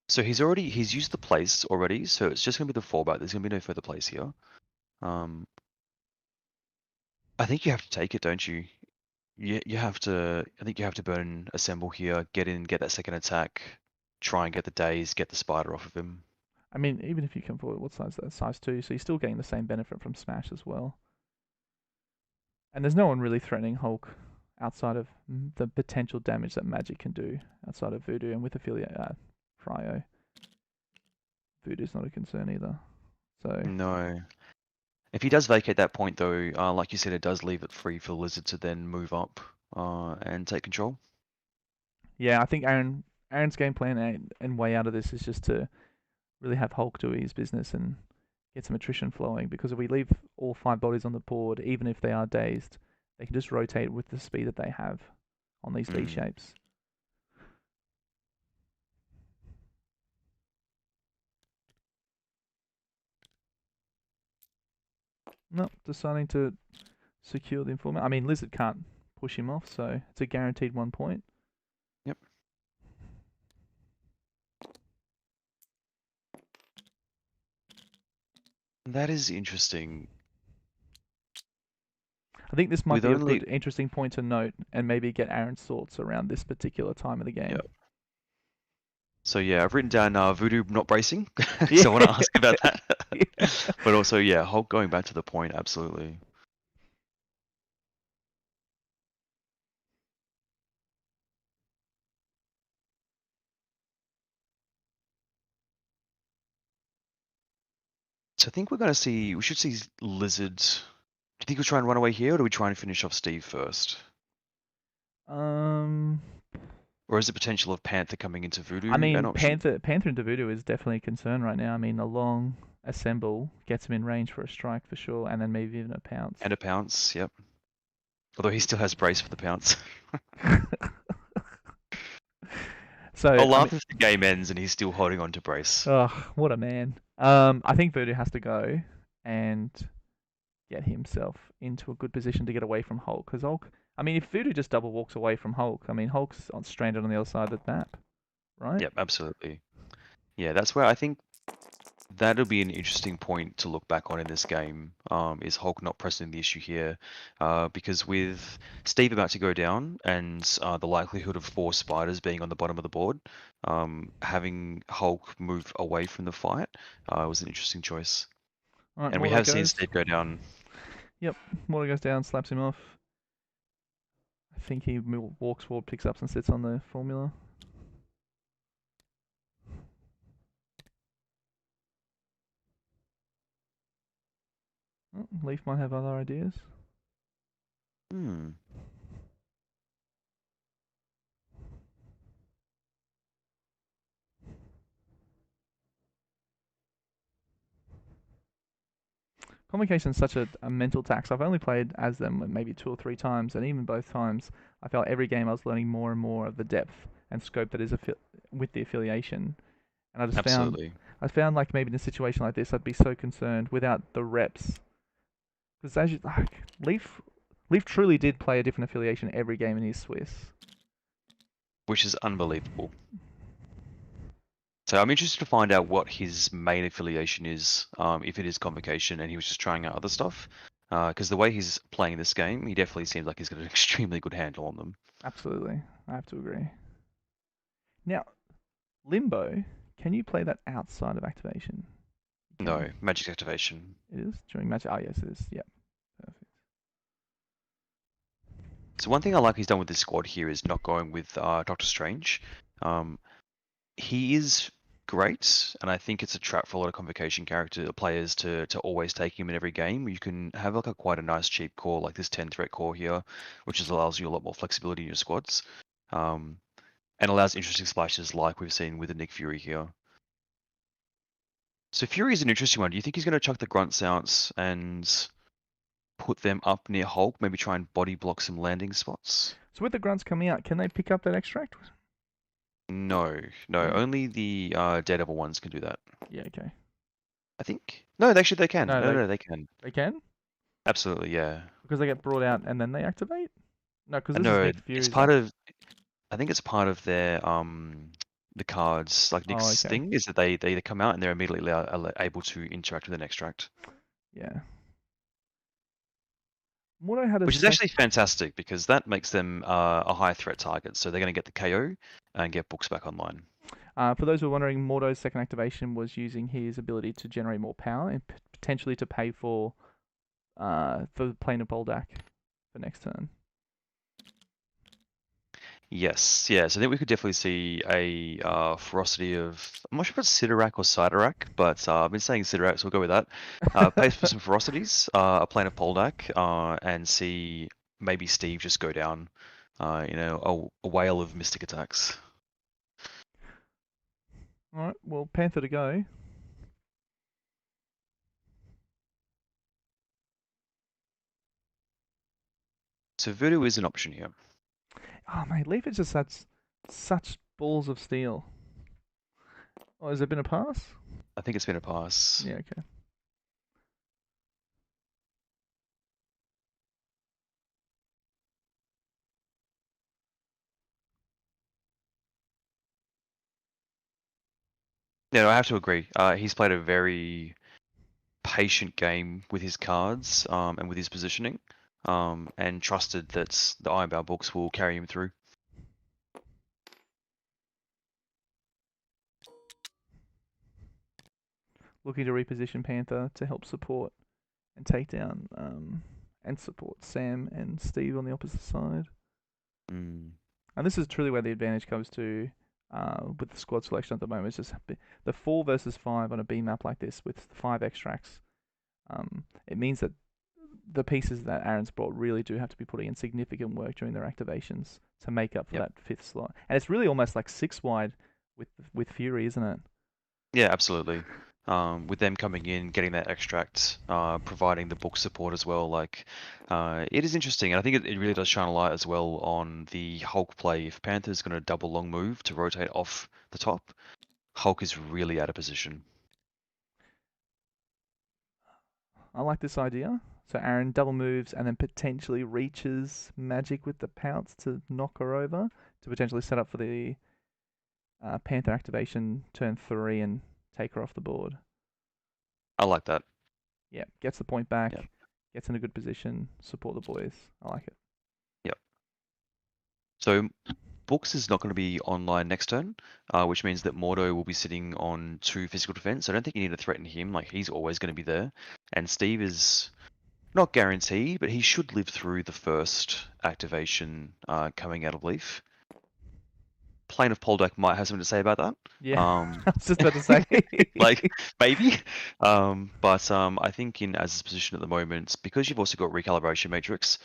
So he's used the place already, so it's just gonna be the fallback. There's gonna be no further place here. I think you have to take it, don't you? You have to. I think you have to burn assemble here, get in, get that second attack, try and get the daze, get the spider off of him. I mean, even if you can afford what size is that? Size 2, so you're still getting the same benefit from Smash as well. And there's no one really threatening Hulk outside of the potential damage that Magic can do outside of Voodoo, and with affiliate Cryo, Voodoo's not a concern either. So No. If he does vacate that point though, like you said, it does leave it free for Lizard to then move up and take control. yeah, I think Aaron's game plan and way out of this is just to really have Hulk do his business and get some attrition flowing. Because if we leave all 5 bodies on the board, even if they are dazed, they can just rotate with the speed that they have on these D Mm. shapes. No, deciding to secure the informant. I mean, Lizard can't push him off, so it's a guaranteed 1 point. Yep. That is interesting. I think this might With be a only good, interesting point to note and maybe get Aaron's thoughts around this particular time of the yeah. game. So yeah, I've written down Voodoo not bracing, Yeah. so I want to ask about that. Yeah. But also, yeah, Hulk going back to the point, absolutely. So I think we should see Lizard. Do you think we'll try and run away here, or do we try and finish off Steve first? Um, Or is the potential of Panther coming into I Voodoo an mean, option? Panther into Voodoo is definitely a concern right now. I mean, a long assemble gets him in range for a strike for sure, and then maybe even a pounce. And a pounce, yep. Although he still has brace for the pounce. So, I'll I mean, laugh if the game ends and he's still holding on to brace. oh, what a man. I think Voodoo has to go and get himself into a good position to get away from Hulk. Because Hulk, I mean, if Voodoo just double walks away from Hulk, I mean, Hulk's stranded on the other side of the map, right? Yep, absolutely. Yeah, that's where I think that'll be an interesting point to look back on in this game. Is Hulk not pressing the issue here? Because with Steve about to go down and the likelihood of 4 spiders being on the bottom of the board, having Hulk move away from the fight was an interesting choice. All right, And we Mordo have seen goes. Steve go down. Yep, Mordo goes down, slaps him off. I think he walks forward, picks up and sits on the formula. Oh, Leif might have other ideas. Hmm. Convocation is such a mental tax. I've only played as them maybe 2 or 3 times, and even both times, I felt every game I was learning more and more of the depth and scope that is with the affiliation. And Absolutely. I found like maybe in a situation like this, I'd be so concerned without the reps, because as you like, Leaf truly did play a different affiliation every game in his Swiss. Which is unbelievable. So I'm interested to find out what his main affiliation is, if it is Convocation and he was just trying out other stuff. Because the way he's playing this game, he definitely seems like he's got an extremely good handle on them. Absolutely, I have to agree. Now, Limbo, can you play that outside of activation? You No, can. magic activation. It is during match. Oh yes, it is. Yep. Perfect. So one thing I like he's done with this squad here is not going with Doctor Strange. Um, he is great, and I think it's a trap for a lot of Convocation character players to always take him in every game. You can have like quite a nice cheap core like this 10 threat core here, which just allows you a lot more flexibility in your squads. Um, and allows interesting splashes like we've seen with the Nick Fury here. So Fury is an interesting one. Do you think he's going to chuck the grunts out and put them up near Hulk, maybe try and body block some landing spots? So with the grunts coming out, can they pick up that extract? No, no, No. only the Daredevil ones can do that. Yeah. Okay. I think. No, actually they can. No, No, no, they can. they can Absolutely, yeah. because they get brought out and then they activate. No, because this is No, Nick it's Fury's part act. of. I think it's part of their the cards like Oh, Nick's okay. thing is that they come out and they're immediately able to interact with an extract. Yeah. Mordo had a Which is actually fantastic because that makes them a high threat target. So they're going to get the KO and get books back online. For those who are wondering, Mordo's second activation was using his ability to generate more power and potentially to pay for playing a Boldak for next turn. Yes, yeah. So I think we could definitely see a ferocity of, I'm not sure if it's Sidorak or Sidorak, but I've been saying Sidorak, so we'll go with that. Pays for some ferocities, a plane of Poldak, and see maybe Steve just go down, a whale of mystic attacks. All right, well, Panther to go. So Voodoo is an option here. Oh, mate, Leif has just such balls of steel. Oh, has there been a pass? I think it's been a pass. Yeah, okay. No, I have to agree. He's played a very patient game with his cards and with his positioning, and trusted that the Ironbound books will carry him through. Looking to reposition Panther to help support and take down and support Sam and Steve on the opposite side. Mm. And this is truly where the advantage comes to with the squad selection at the moment. It's just the 4 versus 5 on a B map like this with 5 extracts. It means that the pieces that Aaron's brought really do have to be putting in significant work during their activations to make up for Yep. that 5th slot. And it's really almost like 6 wide with Fury, isn't it? Yeah, absolutely. With them coming in, getting that extract, providing the book support as well, it is interesting, and I think it really does shine a light as well on the Hulk play. If Panther's going to double long move to rotate off the top, Hulk is really out of position. I like this idea. So Aaron double moves and then potentially reaches Magic with the pounce to knock her over to potentially set up for the Panther activation turn 3 and take her off the board. I like that. Yeah, gets the point Yeah, back, gets in a good position, support the boys. I like it. yeah. So Books is not going to be online next turn, which means that Mordo will be sitting on 2 physical defense. I don't think you need to threaten him. Like, he's always going to be there. And Steve is not guaranteed, but he should live through the first activation coming out of Leaf. Plane of Poldak might have something to say about that. Yeah, I was just about to say. Like, maybe. I think in as his position at the moment, because you've also got Recalibration Matrix,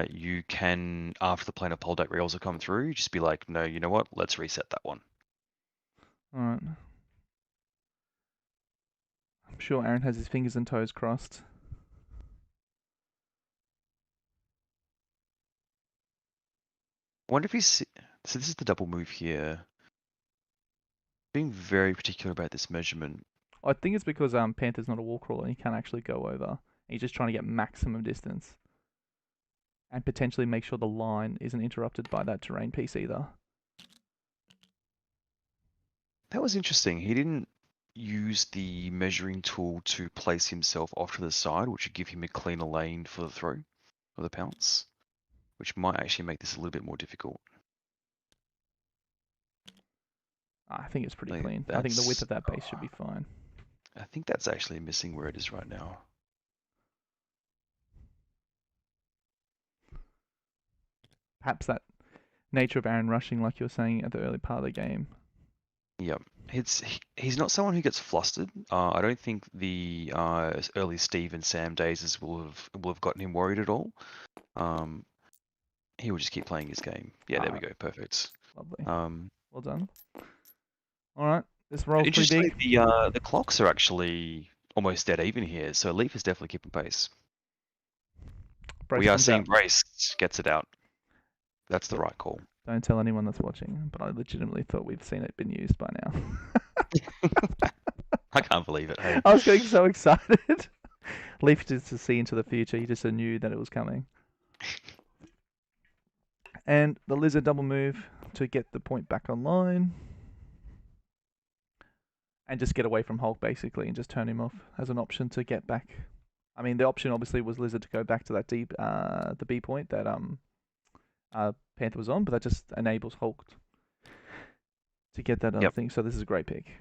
you can, after the Plane of Poldak reels have come through, just be like, no, you know what? Let's reset that one. All right. I'm sure Aaron has his fingers and toes crossed. I wonder if he's... So this is the double move here. Being very particular about this measurement. I think it's because Panther's not a wall crawler and he can't actually go over. He's just trying to get maximum distance and potentially make sure the line isn't interrupted by that terrain piece either. That was interesting. He didn't use the measuring tool to place himself off to the side, which would give him a cleaner lane for the throw or the pounce, which might actually make this a little bit more difficult. I think it's pretty Like, clean. I think the width of that base should be fine. I think that's actually missing where it is right now. Perhaps that nature of Aaron rushing, like you were saying at the early part of the game. Yep. He's not someone who gets flustered. I don't think the early Steve and Sam days will have gotten him worried at all. He will just keep playing his game. Yeah, there we go. Perfect. Lovely. Um, Well done. All right. This roll's pretty Interestingly, big. the clocks are actually almost dead even here, so Leaf is definitely keeping pace. Brace We are comes seeing out. Brace gets it out. That's the right call. Don't tell anyone that's watching, but I legitimately thought we'd seen it been used by now. I can't believe it. Hey. I was getting so excited. Leaf just to see into the future. He just knew that it was coming. And the lizard double move to get the point back online. And just get away from Hulk basically and just turn him off as an option to get back I mean, the option obviously was Lizard to go back to that deep, the B point that Panther was on, but that just enables Hulk to get that other Yep. thing. So this is a great pick.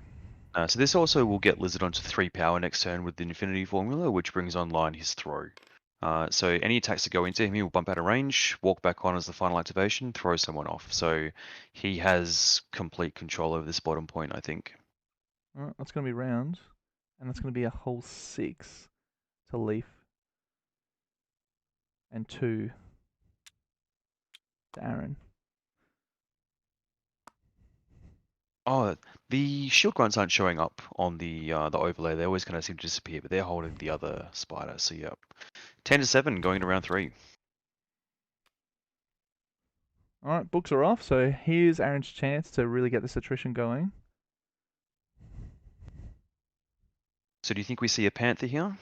So this also will get Lizard onto 3 power next turn with the Infinity Formula, which brings online his throw. So any attacks that go into him, he will bump out of range, walk back on as the final activation, throw someone off. So he has complete control over this bottom point, I think. All right, that's going to be round, and that's going to be a whole 6 to Leif and 2 to Aaron. Oh, the shield grunts aren't showing up on the overlay. They always kind of seem to disappear, but they're holding the other spider. So yeah, 10-7 going to round 3. All right, books are off. So here's Aaron's chance to really get this attrition going. So do you think we see a Panther here?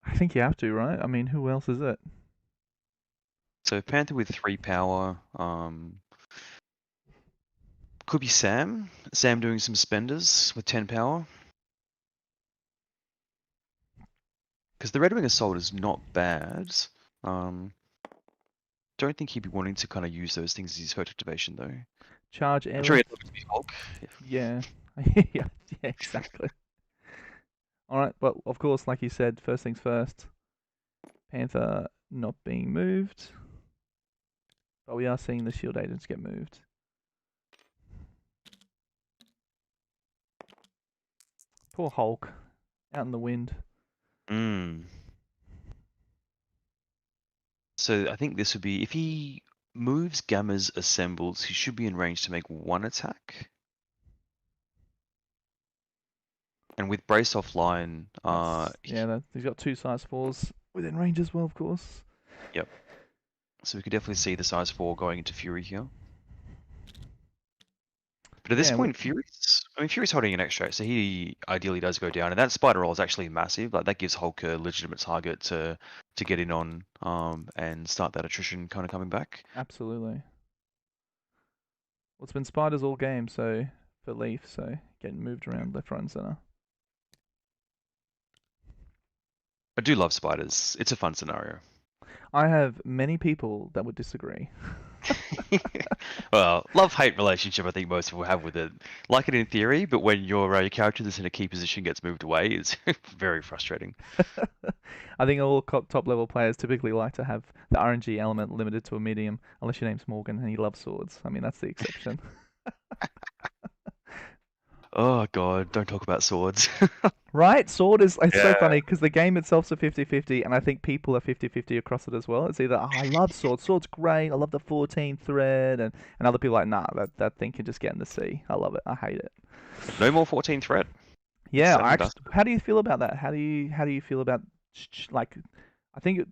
I think you have to, right? I mean, who else is it? So Panther with 3 power. Could be Sam. Sam doing some spenders with 10 power. Because the Red Wing Assault is not bad. Don't think he'd be wanting to kind of use those things as his first activation though. Charge I'm sure he'd airlift. love to be Hulk. Yeah. Yeah, exactly. All right, but of course, like you said, first things first. Panther not being moved, but we are seeing the shield agents get moved. Poor Hulk, out in the wind. Mm. So I think this would be if he moves Gamma's assembles, he should be in range to make 1 attack. And with Brace offline, He's got 2 size 4s within range as well, of course. yep. So we could definitely see the size 4 going into Fury here. But at this Yeah, point, Fury's holding an extract, so he ideally does go down, and that spider roll is actually massive. Like that gives Hulk a legitimate target to get in on, and start that attrition kind of coming back. absolutely. Well, it's been spiders all game, so for Leif, so getting moved around left, right, and center. I do love spiders. It's a fun scenario. I have many people that would disagree. Well, love-hate relationship I think most people have with it. Like it in theory, but when your character that's in a key position gets moved away, it's very frustrating. I think all top level players typically like to have the RNG element limited to a medium, unless your name's Morgan and you love swords. I mean, that's the exception. Oh god, don't talk about swords. Right? Sword is, it's so Yeah. funny because the game itself's a 50-50, and I think people are 50-50 across it as well. It's either, oh, I love swords, sword's great, I love the 14 thread, and other people are like, nah, that thing can just get in the sea. I love it, I hate it. No more 14 threat. Yeah, Seven dust. how do you feel about that? How do you feel about like I think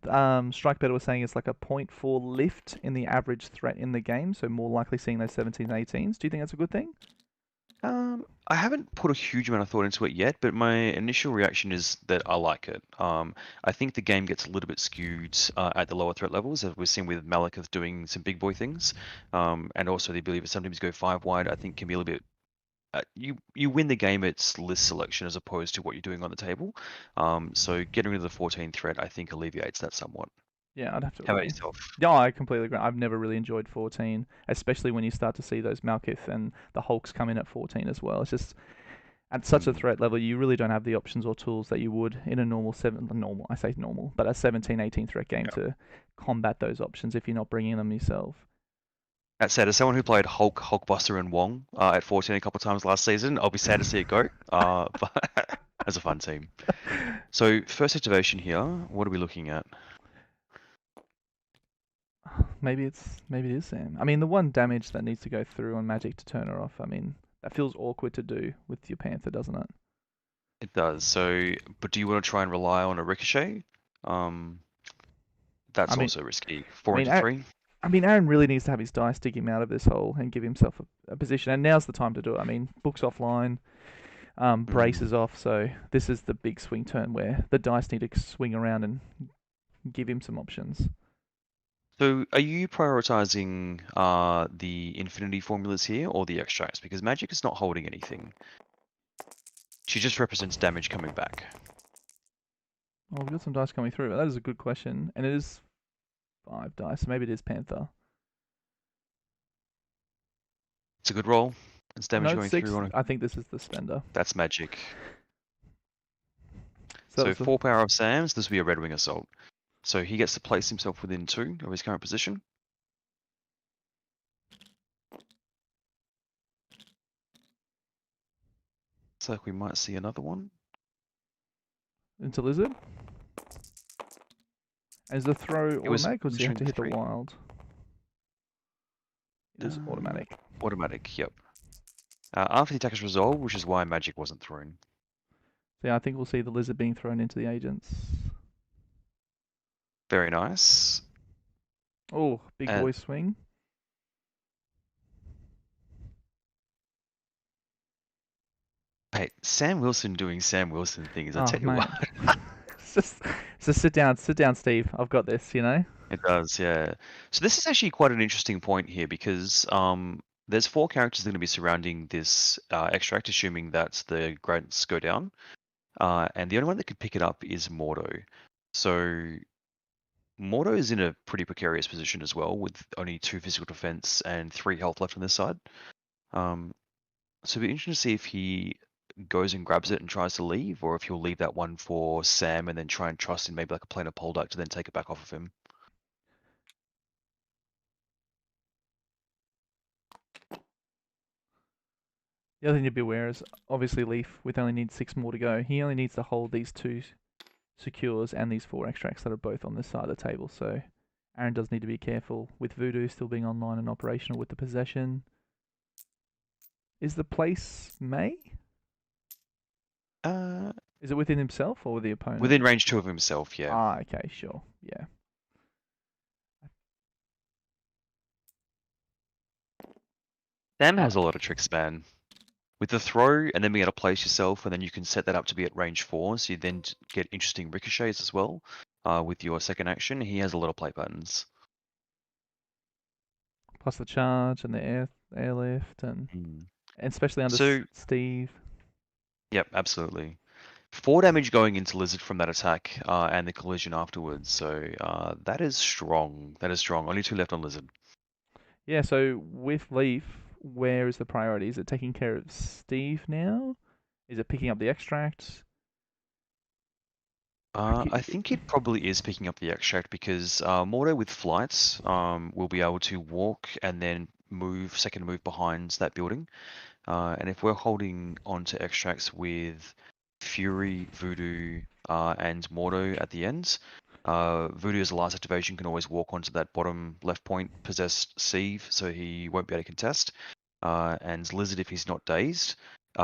Strike Better was saying it's like a point 0.4 lift in the average threat in the game, so more likely seeing those 17s and 18s. Do you think that's a good thing? I haven't put a huge amount of thought into it yet, but my initial reaction is that I like it. I think the game gets a little bit skewed at the lower threat levels, as we've seen with Malekith doing some big boy things, and also the ability to sometimes go 5 wide. I think can be a little bit. You win the game its list selection as opposed to what you're doing on the table. So getting rid of the 14 threat, I think alleviates that somewhat. Yeah, I'd have to How about agree. yourself? No, I completely agree. I've never really enjoyed 14, especially when you start to see those Malkith and the Hulks come in at 14 as well. It's just at such a Mm. threat level, you really don't have the options or tools that you would in a normal, I say normal, but a 17, 18 threat game Yeah. to combat those options if you're not bringing them yourself. That said, as someone who played Hulk, Hulkbuster, and Wong at 14 a couple of times last season, I'll be sad to see it go. But as a fun team. So first activation here, what are we looking at? Maybe it is Sam. I mean, the one damage that needs to go through on Magic to turn her off. I mean, that feels awkward to do with your Panther, doesn't it? It does. So, but do you want to try and rely on a ricochet? Um, I that's mean, also risky. I 4 mean, into 3. I mean, Aaron really needs to have his dice dig him out of this hole and give himself a position. And now's the time to do it. I mean, books offline, braces Mm. off. So this is the big swing turn where the dice need to swing around and give him some options. So, are you prioritizing the infinity formulas here or the extracts? Because magic is not holding anything. She just represents damage coming back. Oh, we've got some dice coming through, but that is a good question. And it is 5 dice, so maybe it is Panther. It's a good roll. It's Oh, no, damage it's going through 6. on a... I think this is the spender. That's magic. So that So was the 4 power of Sam's, this will be a Red Wing Assault. So he gets to place himself within 2 of his current position. Looks like we might see another one. into Lizard. And is the throw It was automatic, or does he have to strength hit the 3. wild? It is automatic. Automatic, yep. After the attack is resolved, which is why magic wasn't thrown. So yeah, I think we'll see the Lizard being thrown into the agents. Very nice. Oh, big And boy swing. hey, Sam Wilson doing Sam Wilson things. I Oh, tell you mate. what, Just sit down, Steve. I've got this, you know? it does. Yeah. So this is actually quite an interesting point here because there's 4 characters that are going to be surrounding this extract, assuming that the grants go down. And the only one that could pick it up is Mordo. So Mordo is in a pretty precarious position as well, with only 2 physical defense and 3 health left on this side. So it'd be interesting to see if he goes and grabs it and tries to leave, or if he'll leave that one for Sam and then try and trust in maybe like a planar Polduck to then take it back off of him. The other thing to be aware is obviously Leif, with only needs 6 more to go, he only needs to hold these 2 secures and these 4 extracts that are both on this side of the table. So Aaron does need to be careful with Voodoo still being online and operational with the possession. Is the place May? Uh, Is it within himself or with the opponent? Within range 2 of himself, yeah. Ah, okay, sure. Yeah. Sam has a lot of tricks, man. With the throw and then being able to place yourself, and then you can set that up to be at range 4, so you then get interesting ricochets as well with your second action. He has a lot of play patterns. Plus the charge and the airlift and especially under So, Steve. yep, absolutely. 4 damage going into Lizard from that attack and the collision afterwards. So that is strong. That is strong. Only 2 left on Lizard. Yeah, so with Leaf, where is the priority? Is it taking care of Steve now? Is it picking up the extract? I think it probably is picking up the extract because Mordo with flights will be able to walk and then second move behind that building. And if we're holding on to extracts with Fury, Voodoo, and Mordo at the ends, Voodoo as a last activation can always walk onto that bottom left point, possess Sieve, so he won't be able to contest. And Lizard, if he's not dazed,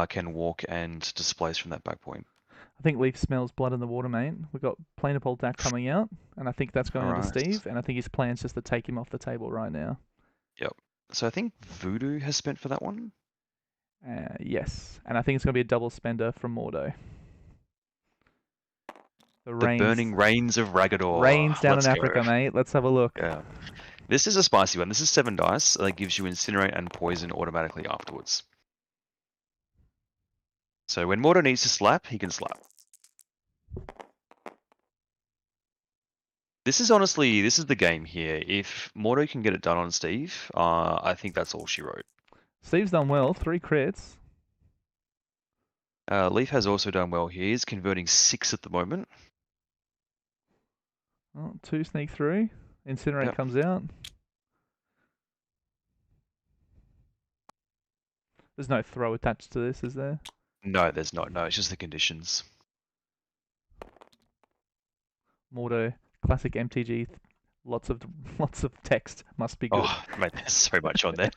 can walk and displace from that back point. I think Leaf smells blood in the water, mate. We've got Planapol Dak coming out, and I think that's going onto Alright. Steve, and I think his plan's just to take him off the table right now. Yep. So I think Voodoo has spent for that one. Yes, and I think it's going to be a double spender from Mordo. The Burning Rains of Ragador. Rains down Let's in go. Africa, mate. Let's have a look. Yeah. This is a spicy one. This is 7 dice. That gives you Incinerate and Poison automatically afterwards. So when Mordo needs to slap, he can slap. This is the game here. If Mordo can get it done on Steve, I think that's all she wrote. Steve's done well, 3 crits. Leif has also done well here. He's converting 6 at the moment. Oh, 2 sneak through. Incinerate Yep. comes out. There's no throw attached to this, is there? No, there's not. No, it's just the conditions. Mordo, classic MTG. Lots of text. Must be good. Oh, mate, there's so much on there.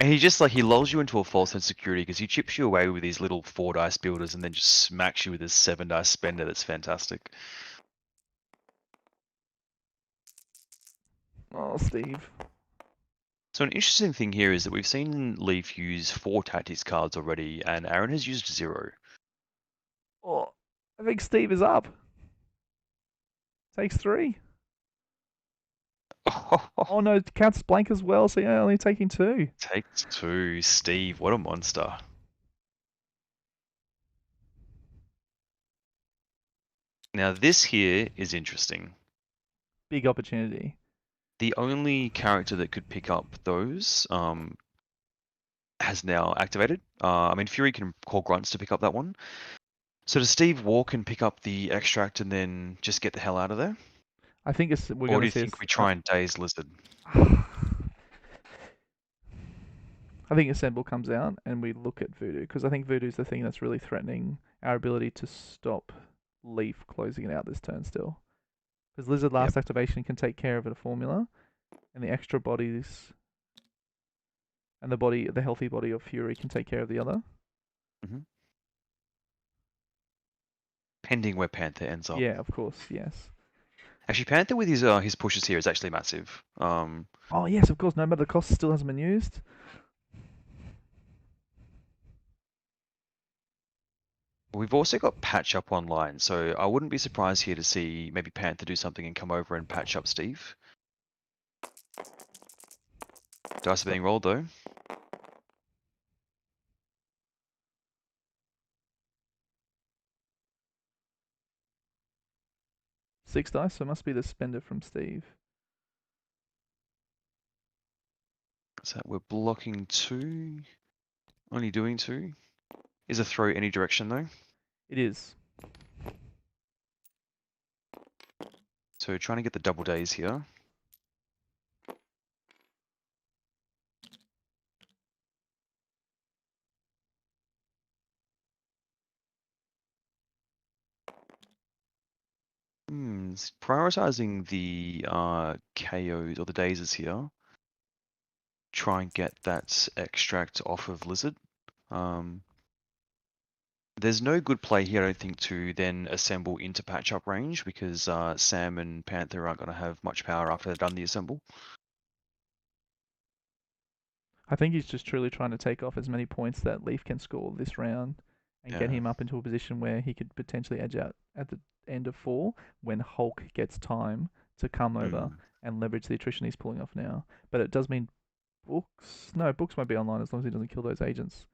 And he lulls you into a false sense of security because he chips you away with these little 4 dice builders and then just smacks you with his 7 dice spender. That's fantastic. Oh, Steve. So an interesting thing here is that we've seen Leif use 4 tactics cards already, and Aaron has used 0. Oh, I think Steve is up. Takes 3. Oh no, it counts blank as well, so yeah, only taking 2. Takes 2. Steve, what a monster. Now this here is interesting. Big opportunity. The only character that could pick up those has now activated. I mean, Fury can call grunts to pick up that one. So does Steve walk and pick up the extract and then just get the hell out of there? I think we're Or going do to you see. think we try and daze Lizard? I think Assemble comes out and we look at Voodoo because I think Voodoo's the thing that's really threatening our ability to stop Leaf closing it out this turn still. Because Lizard Yep. last activation can take care of a formula, and the extra bodies and the healthy body of Fury can take care of the other. Mm-hmm. Pending where Panther ends up. Yeah, of course, yes. Actually, Panther with his pushes here is actually massive. Oh yes, of course. No matter the cost, still hasn't been used. We've also got patch up online, so I wouldn't be surprised here to see maybe Panther do something and come over and patch up Steve. Dice are being rolled though. Six dice, so it must be the spender from Steve. So we're blocking 2, only doing 2. Is a throw any direction though? It is. So trying to get the double days here. Prioritizing the KOs or the dazes here. Try and get that extract off of Lizard. There's no good play here, I don't think, to then assemble into patch-up range because Sam and Panther aren't going to have much power after they've done the assemble. I think he's just truly trying to take off as many points that Leaf can score this round and get Yeah. him up into a position where he could potentially edge out at the end of 4 when Hulk gets time to come over and leverage the attrition he's pulling off now. But it does mean Books. No, Books won't be online as long as he doesn't kill those agents.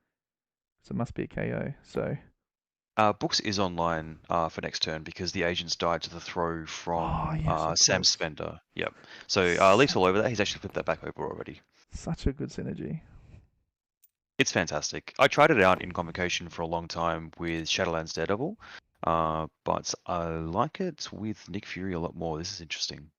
So it must be a KO. So. Books is online for next turn because the agents died to the throw from Yes, of Sam course. Spender. Yep. So Leaf's all over that. He's actually flipped that back over already. Such a good synergy. It's fantastic. I tried it out in Convocation for a long time with Shadowlands Daredevil, but I like it with Nick Fury a lot more. This is interesting.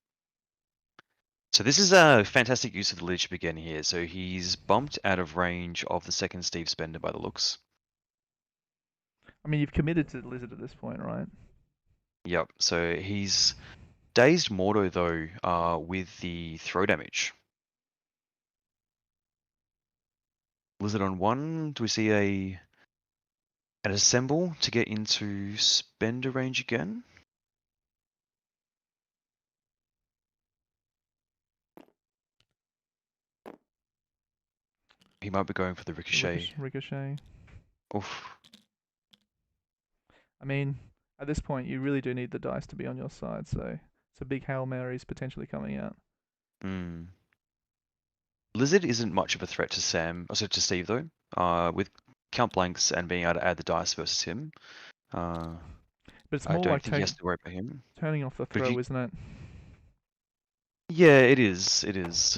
So this is a fantastic use of the leadership again here. So he's bumped out of range of the second Steve Spender by the looks. I mean, you've committed to Lizard at this point, right? Yep. So he's dazed Mordo though with the throw damage. Lizard on 1. Do we see an assemble to get into Spender range again? He might be going for the ricochet. Ricochet. Oof. I mean, at this point, you really do need the dice to be on your side, so it's a big Hail Mary's potentially coming out. Lizard isn't much of a threat to Sam, also to Steve though. With count blanks and being able to add the dice versus him, But it's I more don't like think he has to worry about him. turning off the But if throw, you, isn't it? yeah, it is. It is.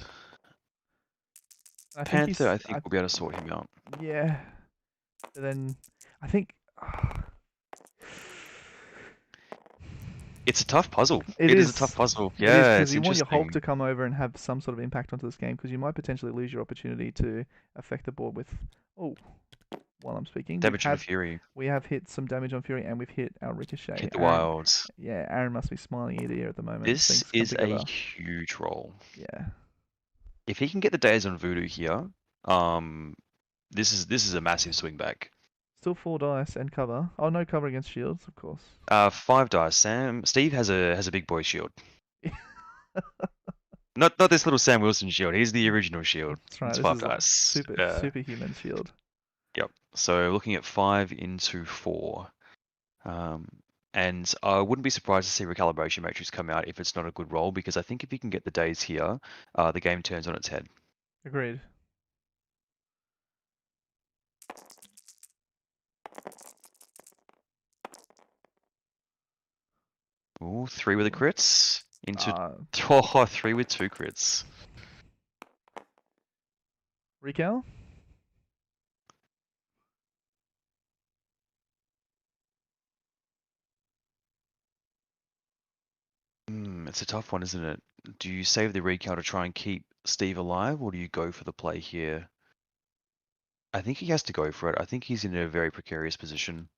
I think Panther, I think we'll be able to sort him out. yeah. But then I think It's a tough puzzle. it It is is. a tough puzzle. It is Yeah, because it's you want your Hulk interesting. to come over and have some sort of impact onto this game because you might potentially lose your opportunity to affect the board with. Oh, while I'm speaking, Damage on Fury. we have hit some damage on Fury and we've hit our Ricochet. Hit the Aaron, wilds. yeah, Aaron must be smiling ear to ear at the moment. This Things come is a together. huge roll. Yeah. If he can get the days on Voodoo here, this is a massive swing back. Still 4 dice and cover. Oh, no cover against shields, of course. 5 dice. Steve has a big boy shield. Not this little Sam Wilson shield. He's the original shield. That's right. It's This 5 is like dice. superhuman shield. Yep. So looking at 5 into 4. And I wouldn't be surprised to see Recalibration Matrix come out if it's not a good roll, because I think if you can get the days here, the game turns on its head. Agreed. Ooh, 3 with the crits. Into Uh, 3 with 2 crits. Recal? It's a tough one, isn't it? Do you save the recal to try and keep Steve alive, or do you go for the play here? I think he has to go for it. I think he's in a very precarious position.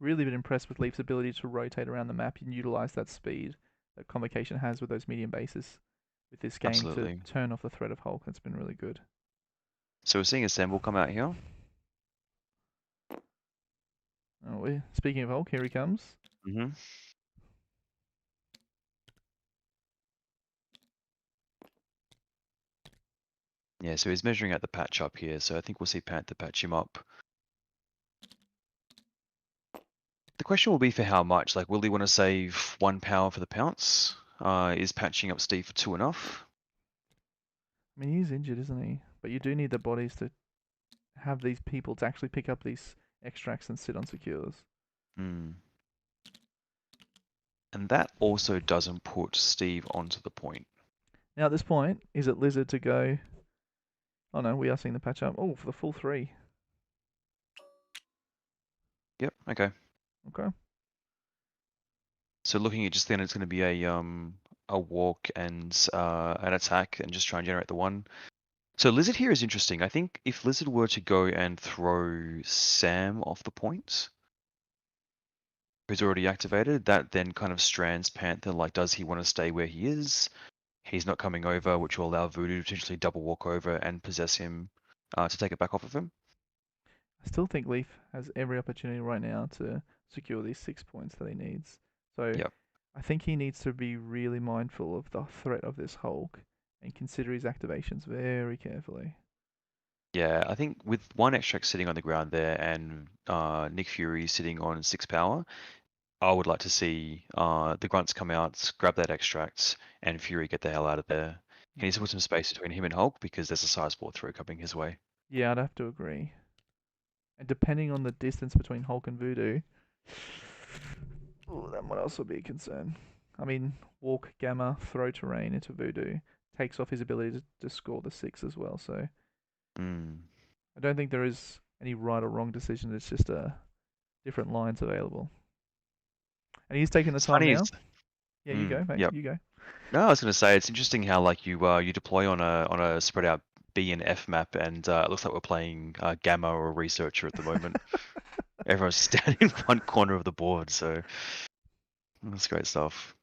Really been impressed with Leif's ability to rotate around the map and utilize that speed that Convocation has with those medium bases with this game to Absolutely. turn off the threat of Hulk. That's been really good. So we're seeing Assemble come out here. Oh, speaking of Hulk, here he comes. Mm-hmm. Yeah, so he's measuring out the patch up here, so I think we'll see Panther patch him up. The question will be for how much. Like, will he want to save 1 power for the pounce? Is patching up Steve for 2 enough? I mean, he's injured, isn't he? But you do need the bodies to have these people to actually pick up these extracts and sit on secures. Hmm. And that also doesn't put Steve onto the point. Now, at this point, is it Lizard to go? Oh no, we are seeing the patch up. Oh, for the full 3. Yep, okay. Okay. So looking at just then, it's going to be a walk and an attack and just try and generate the 1. So Lizard here is interesting. I think if Lizard were to go and throw Sam off the point, who's already activated, that then kind of strands Panther. Like, does he want to stay where he is? He's not coming over, which will allow Voodoo to potentially double walk over and possess him to take it back off of him. I still think Leif has every opportunity right now to secure these 6 points that he needs. So Yep. I think he needs to be really mindful of the threat of this Hulk and consider his activations very carefully. Yeah, I think with 1 extract sitting on the ground there and Nick Fury sitting on 6 power, I would like to see the grunts come out, grab that extract, and Fury get the hell out of there. He needs to put some space between him and Hulk because there's a sizable throw coming his way. Yeah, I'd have to agree. And depending on the distance between Hulk and Voodoo, that might also be a concern. I mean, walk Gamma, throw terrain into Voodoo takes off his ability to score the 6 as well. So Mm. I don't think there is any right or wrong decision. It's just different lines available. And he's taking the It's time funny. now. Yeah, you go, mate. Yep. You go. No, I was going to say it's interesting how like you deploy on a spread out B and F map, and it looks like we're playing Gamma or Researcher at the moment. Everyone's standing in one corner of the board, so that's great stuff.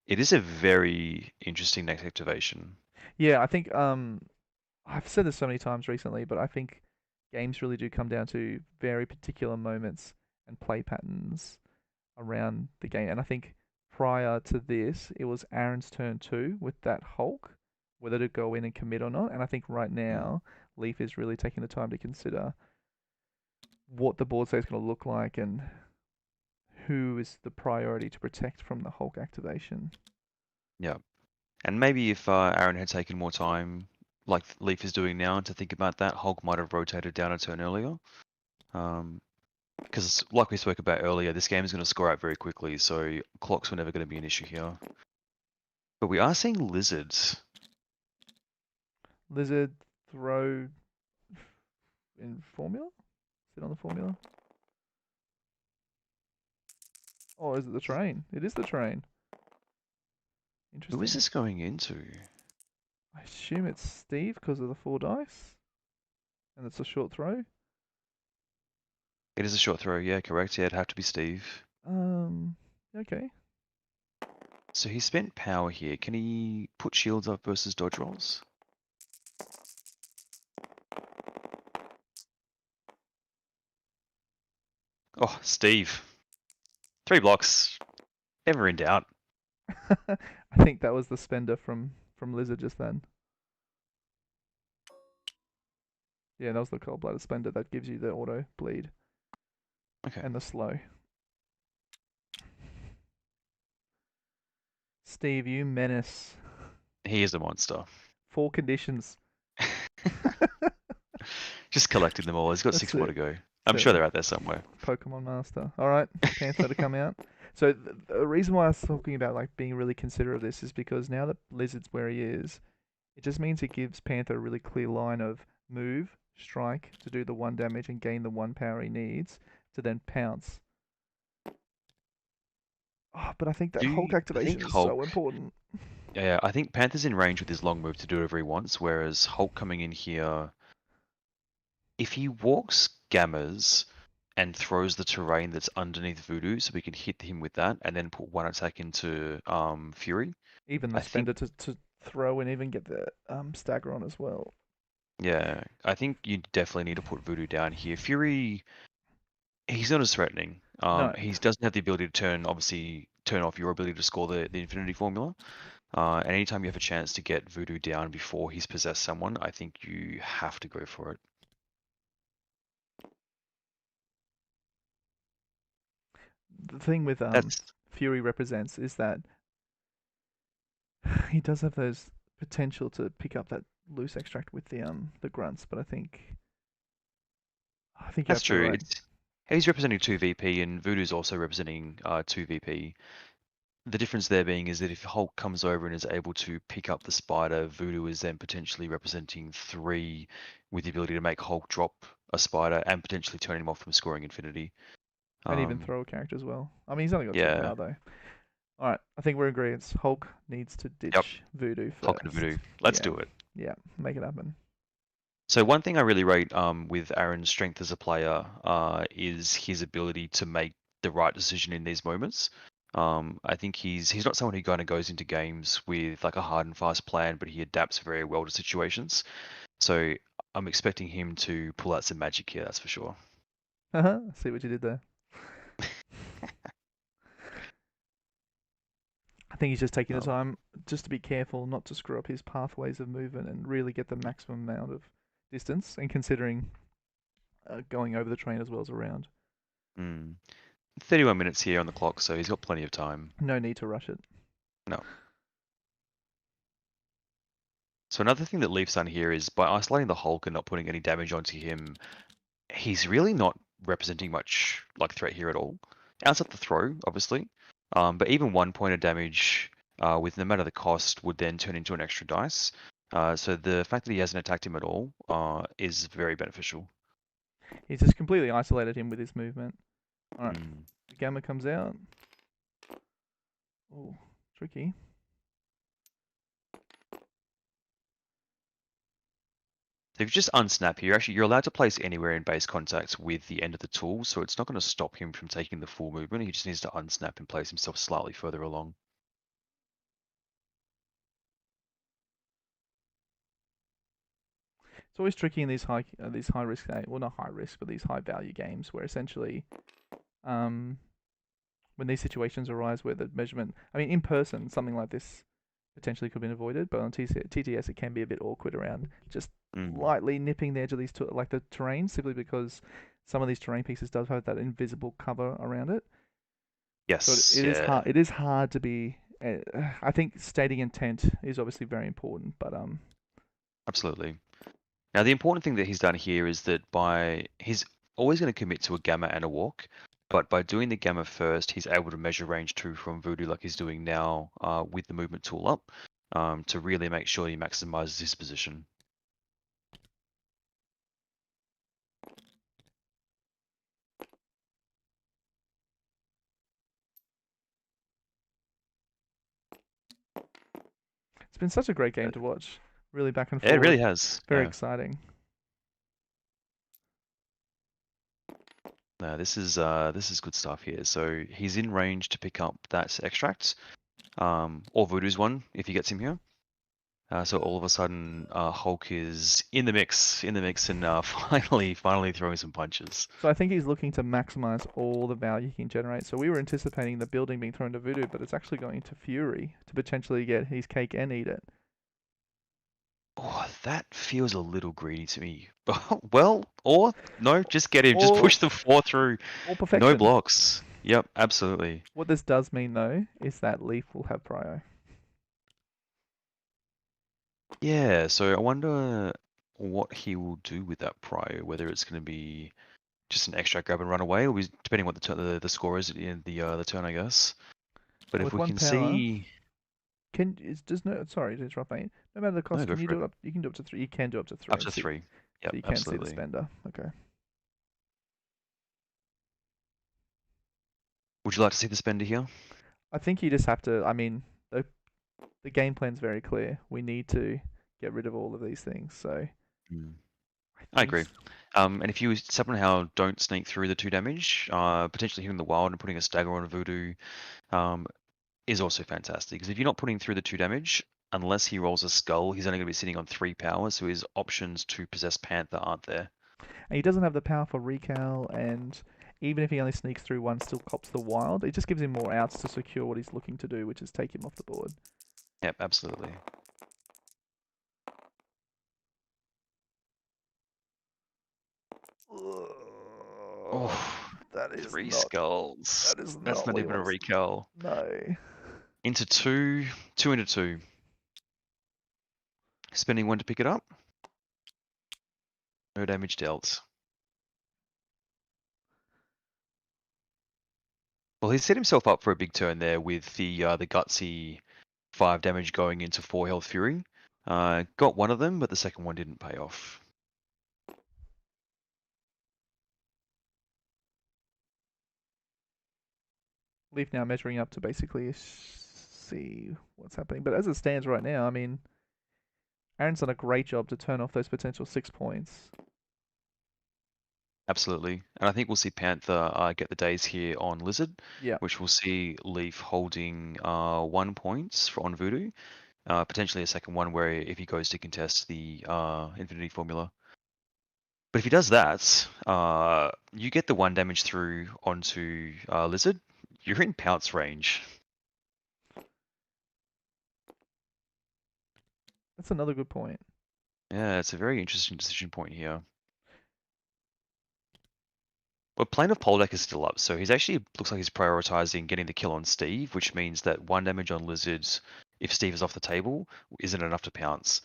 It is a very interesting next activation. Yeah, I think I've said this so many times recently, but I think games really do come down to very particular moments and play patterns around the game. And I think prior to this, it was Aaron's turn too with that Hulk, whether to go in and commit or not. And I think right Mm. now, Leaf is really taking the time to consider what the board state is going to look like and who is the priority to protect from the Hulk activation. Yeah, and maybe if Aaron had taken more time, like Leaf is doing now, to think about that, Hulk might have rotated down a turn earlier. Because like we spoke about earlier, this game is going to score out very quickly, so clocks were never going to be an issue here. But we are seeing lizards. Lizard throw in formula? Sit on the formula? Oh, is it the train? It is the train. Who is Interesting. this going into? I assume it's Steve because of the 4 dice. And it's a short throw. It is a short throw, yeah, correct. Yeah, it'd have to be Steve. Okay. So he spent power here. Can he put shields up versus dodge rolls? Oh, Steve. 3 blocks. Never in doubt. I think that was the spender from Lizard just then. Yeah, that was the Cold-Blooded Splendor that gives you the auto bleed Okay. and the slow. Steve, you menace. He is a monster. 4 conditions. Just collecting them all. He's got That's 6 more it. to go. I'm That's sure it. they're out there somewhere. Pokemon Master. All right, Panther to come out. So the reason why I was talking about like being really considerate of this is because now that Blizzard's where he is, it just means it gives Panther a really clear line of move, strike to do the 1 damage and gain the 1 power he needs to then pounce. Oh, but I think that Hulk I think activation is Hulk. so important. Yeah, I think Panther's in range with his long move to do whatever he wants, whereas Hulk coming in here, if he walks Gammas and throws the terrain that's underneath Voodoo, so we can hit him with that, and then put 1 attack into Fury. Even the I think, spender to throw and even get the stagger on as well. yeah, I think you definitely need to put Voodoo down here. Fury, he's not as threatening. No, He doesn't have the ability to turn off your ability to score the Infinity Formula. And anytime you have a chance to get Voodoo down before he's possessed someone, I think you have to go for it. the thing with That's Fury represents is that he does have those potential to pick up that loose extract with the grunts, but I think you're that's absolutely true. right. It's he's representing 2 VP and Voodoo's also representing 2 VP. The difference there being is that if Hulk comes over and is able to pick up the spider, Voodoo is then potentially representing 3 with the ability to make Hulk drop a spider and potentially turn him off from scoring Infinity. And even throw a character as well. I mean, he's only got 2 Yeah. power though. All right, I think we're in agreement. Hulk needs to Yep. ditch Voodoo Hulk and first. Voodoo. Let's Yeah, do it. yeah, make it happen. So one thing I really rate with Aaron's strength as a player is his ability to make the right decision in these moments. I think he's not someone who kind of goes into games with like a hard and fast plan, but he adapts very well to situations. So I'm expecting him to pull out some magic here, that's for sure. See what you did there. I think he's just taking the Um, time just to be careful not to screw up his pathways of movement and really get the maximum amount of distance and considering going over the train as well as around. mm. 31 minutes here on the clock, so he's got plenty of time. No need to rush it. No. So another thing that Leaf's done here is by isolating the Hulk and not putting any damage onto him, he's really not representing much like threat here at all. Outside the throw, obviously. But even 1 point of damage with no matter the cost would then turn into an extra dice. So the fact that he hasn't attacked him at all is very beneficial. He's just completely isolated him with his movement. All right, Mm. the gamma comes out. Oh, tricky. So if you just unsnap here, actually you're allowed to place anywhere in base contact with the end of the tool, so it's not going to stop him from taking the full movement. He just needs to unsnap and place himself slightly further along. It's always tricky in these high risk well, not high risk, but these high value games where essentially um when these situations arise where the measurement, I mean, in person, something like this potentially could have been avoided, but on TTS it can be a bit awkward around just Mm. lightly nipping the edge of these, like the terrain, simply because some of these terrain pieces does have that invisible cover around it. So it, Yes, it is yeah, hard. It is hard to be. I think stating intent is obviously very important, but absolutely. Now, the important thing that he's done here is that he's always going to commit to a gamma and a walk, but by doing the gamma first, he's able to measure range 2 from Voodoo like he's doing now with the movement tool up to really make sure he maximizes his position. it's been such a great Uh, game to watch. Really back and Yeah, it forth. really has. Very Yeah. exciting. No, this is good stuff here. So he's in range to pick up that extract, or Voodoo's one if he gets him here. So all of a sudden, Hulk is in the mix, and finally throwing some punches. So I think he's looking to maximize all the value he can generate. So we were anticipating the building being thrown to Voodoo, but it's actually going to Fury to potentially get his cake and eat it. Oh, That feels a little greedy to me. Well, or no, just get him. Just Or push the 4 through. No perfection. blocks. Yep, absolutely. What this does mean though is that Leif will have prio. Yeah, so I wonder what he will do with that prio, whether it's going to be just an extract grab and run away, or depending what the score is at the end of the turn, I guess. But Well, if with we one can power, see, does no sorry to interrupt, mate. No matter the no, cost, go can you for do it. it up? You can do up to three. You can do up to Up three. to So, 3. Yep, you can see the absolutely. spender. Okay. Would you like to see the spender here? I think you just have to. I mean, the game plan's very clear. We need to get rid of all of these things. So Mm, I I think agree. And if you somehow don't sneak through the 2 damage, potentially hitting the wild and putting a stagger on a voodoo, um, is also fantastic. Because if you're not putting through the 2 damage, unless he rolls a skull, he's only going to be sitting on 3 power, so his options to possess Panther aren't there. and he doesn't have the power for recal, and even if he only sneaks through one, still cops the wild. It just gives him more outs to secure what he's looking to do, which is take him off the board. Yep, absolutely. Oh, That is 3 not. skulls. That is That's not not what he even a wants. recall. No. Into 2, 2 into 2. Spending 1 to pick it up. No damage dealt. Well, he set himself up for a big turn there with the gutsy 5 damage going into 4 health fury. Got one of them, but the second one didn't pay off. Leaf now measuring up to basically see what's happening. But as it stands right now, I mean, Aaron's done a great job to turn off those potential 6 points. Absolutely. And I think we'll see Panther get the days here on Lizard, Yeah. which we'll see Leaf holding 1 point on Voodoo. Potentially a second one where if he goes to contest the Infinity Formula. But if he does that, you get the 1 damage through onto Lizard, you're in Pounce range. That's another good point. Yeah, it's a very interesting decision point here. But Plane of Poldak is still up, so he's actually looks like he's prioritizing getting the kill on Steve, which means that 1 damage on Lizards, if Steve is off the table, isn't enough to pounce.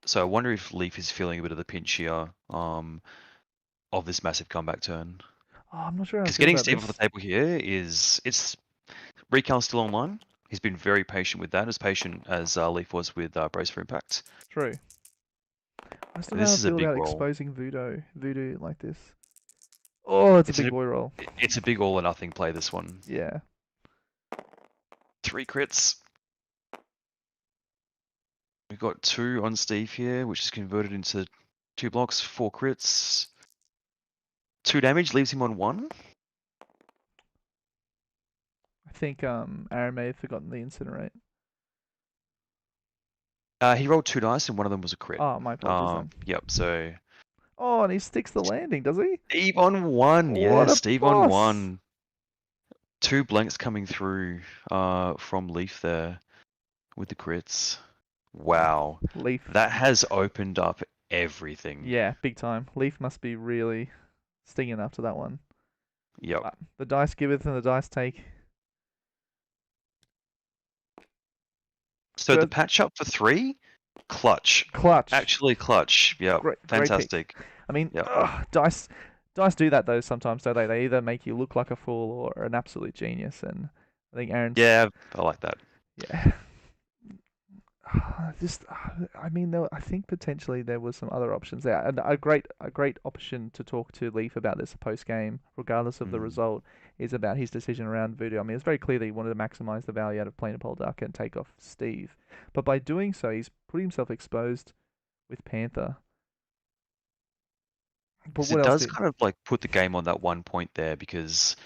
So I wonder if Leaf is feeling a bit of the pinch here of this massive comeback turn. Oh, I'm not sure how I Because feel getting about Steve off the this. table here it's Recal's still online. He's been very patient with that, as patient as Leaf was with Brace for Impact. True. I still don't know how This I is a feel big about roll. exposing voodoo like this. Oh, it's a It's big a boy roll. it's a big all or nothing play, this one. Yeah. 3 crits. We've got 2 on Steve here, which is converted into 2 blocks, 4 crits. 2 damage leaves him on 1. I think Aaron may have forgotten the incinerate. He rolled 2 dice and one of them was a crit. Oh, my apologies then. Yep, so Oh, and he sticks the landing, does he? Steve on 1. Yeah, What a Steve on boss! 1. 2 blanks coming through from Leaf there with the crits. Wow. Leaf. That has opened up everything. Yeah, big time. Leaf must be really stinging after that one. Yep. But the dice giveth and the dice take. So the First, patch up for 3, clutch. clutch. Actually clutch. Yep. Great pick. Fantastic. I mean, Yep. dice do that though sometimes, don't they? They either make you look like a fool or an absolute genius, and I think Aaron's Yeah, I like that. yeah. Just, I mean, I think potentially there was some other options there, and a great option to talk to Leaf about this post game, regardless of the Mm. result, is about his decision around Voodoo. I mean, it's very clear that he wanted to maximize the value out of playing a Polduck and take off Steve, but by doing so, he's put himself exposed with Panther. But 'Cause what it else does did? kind of like put the game on that 1 point there, because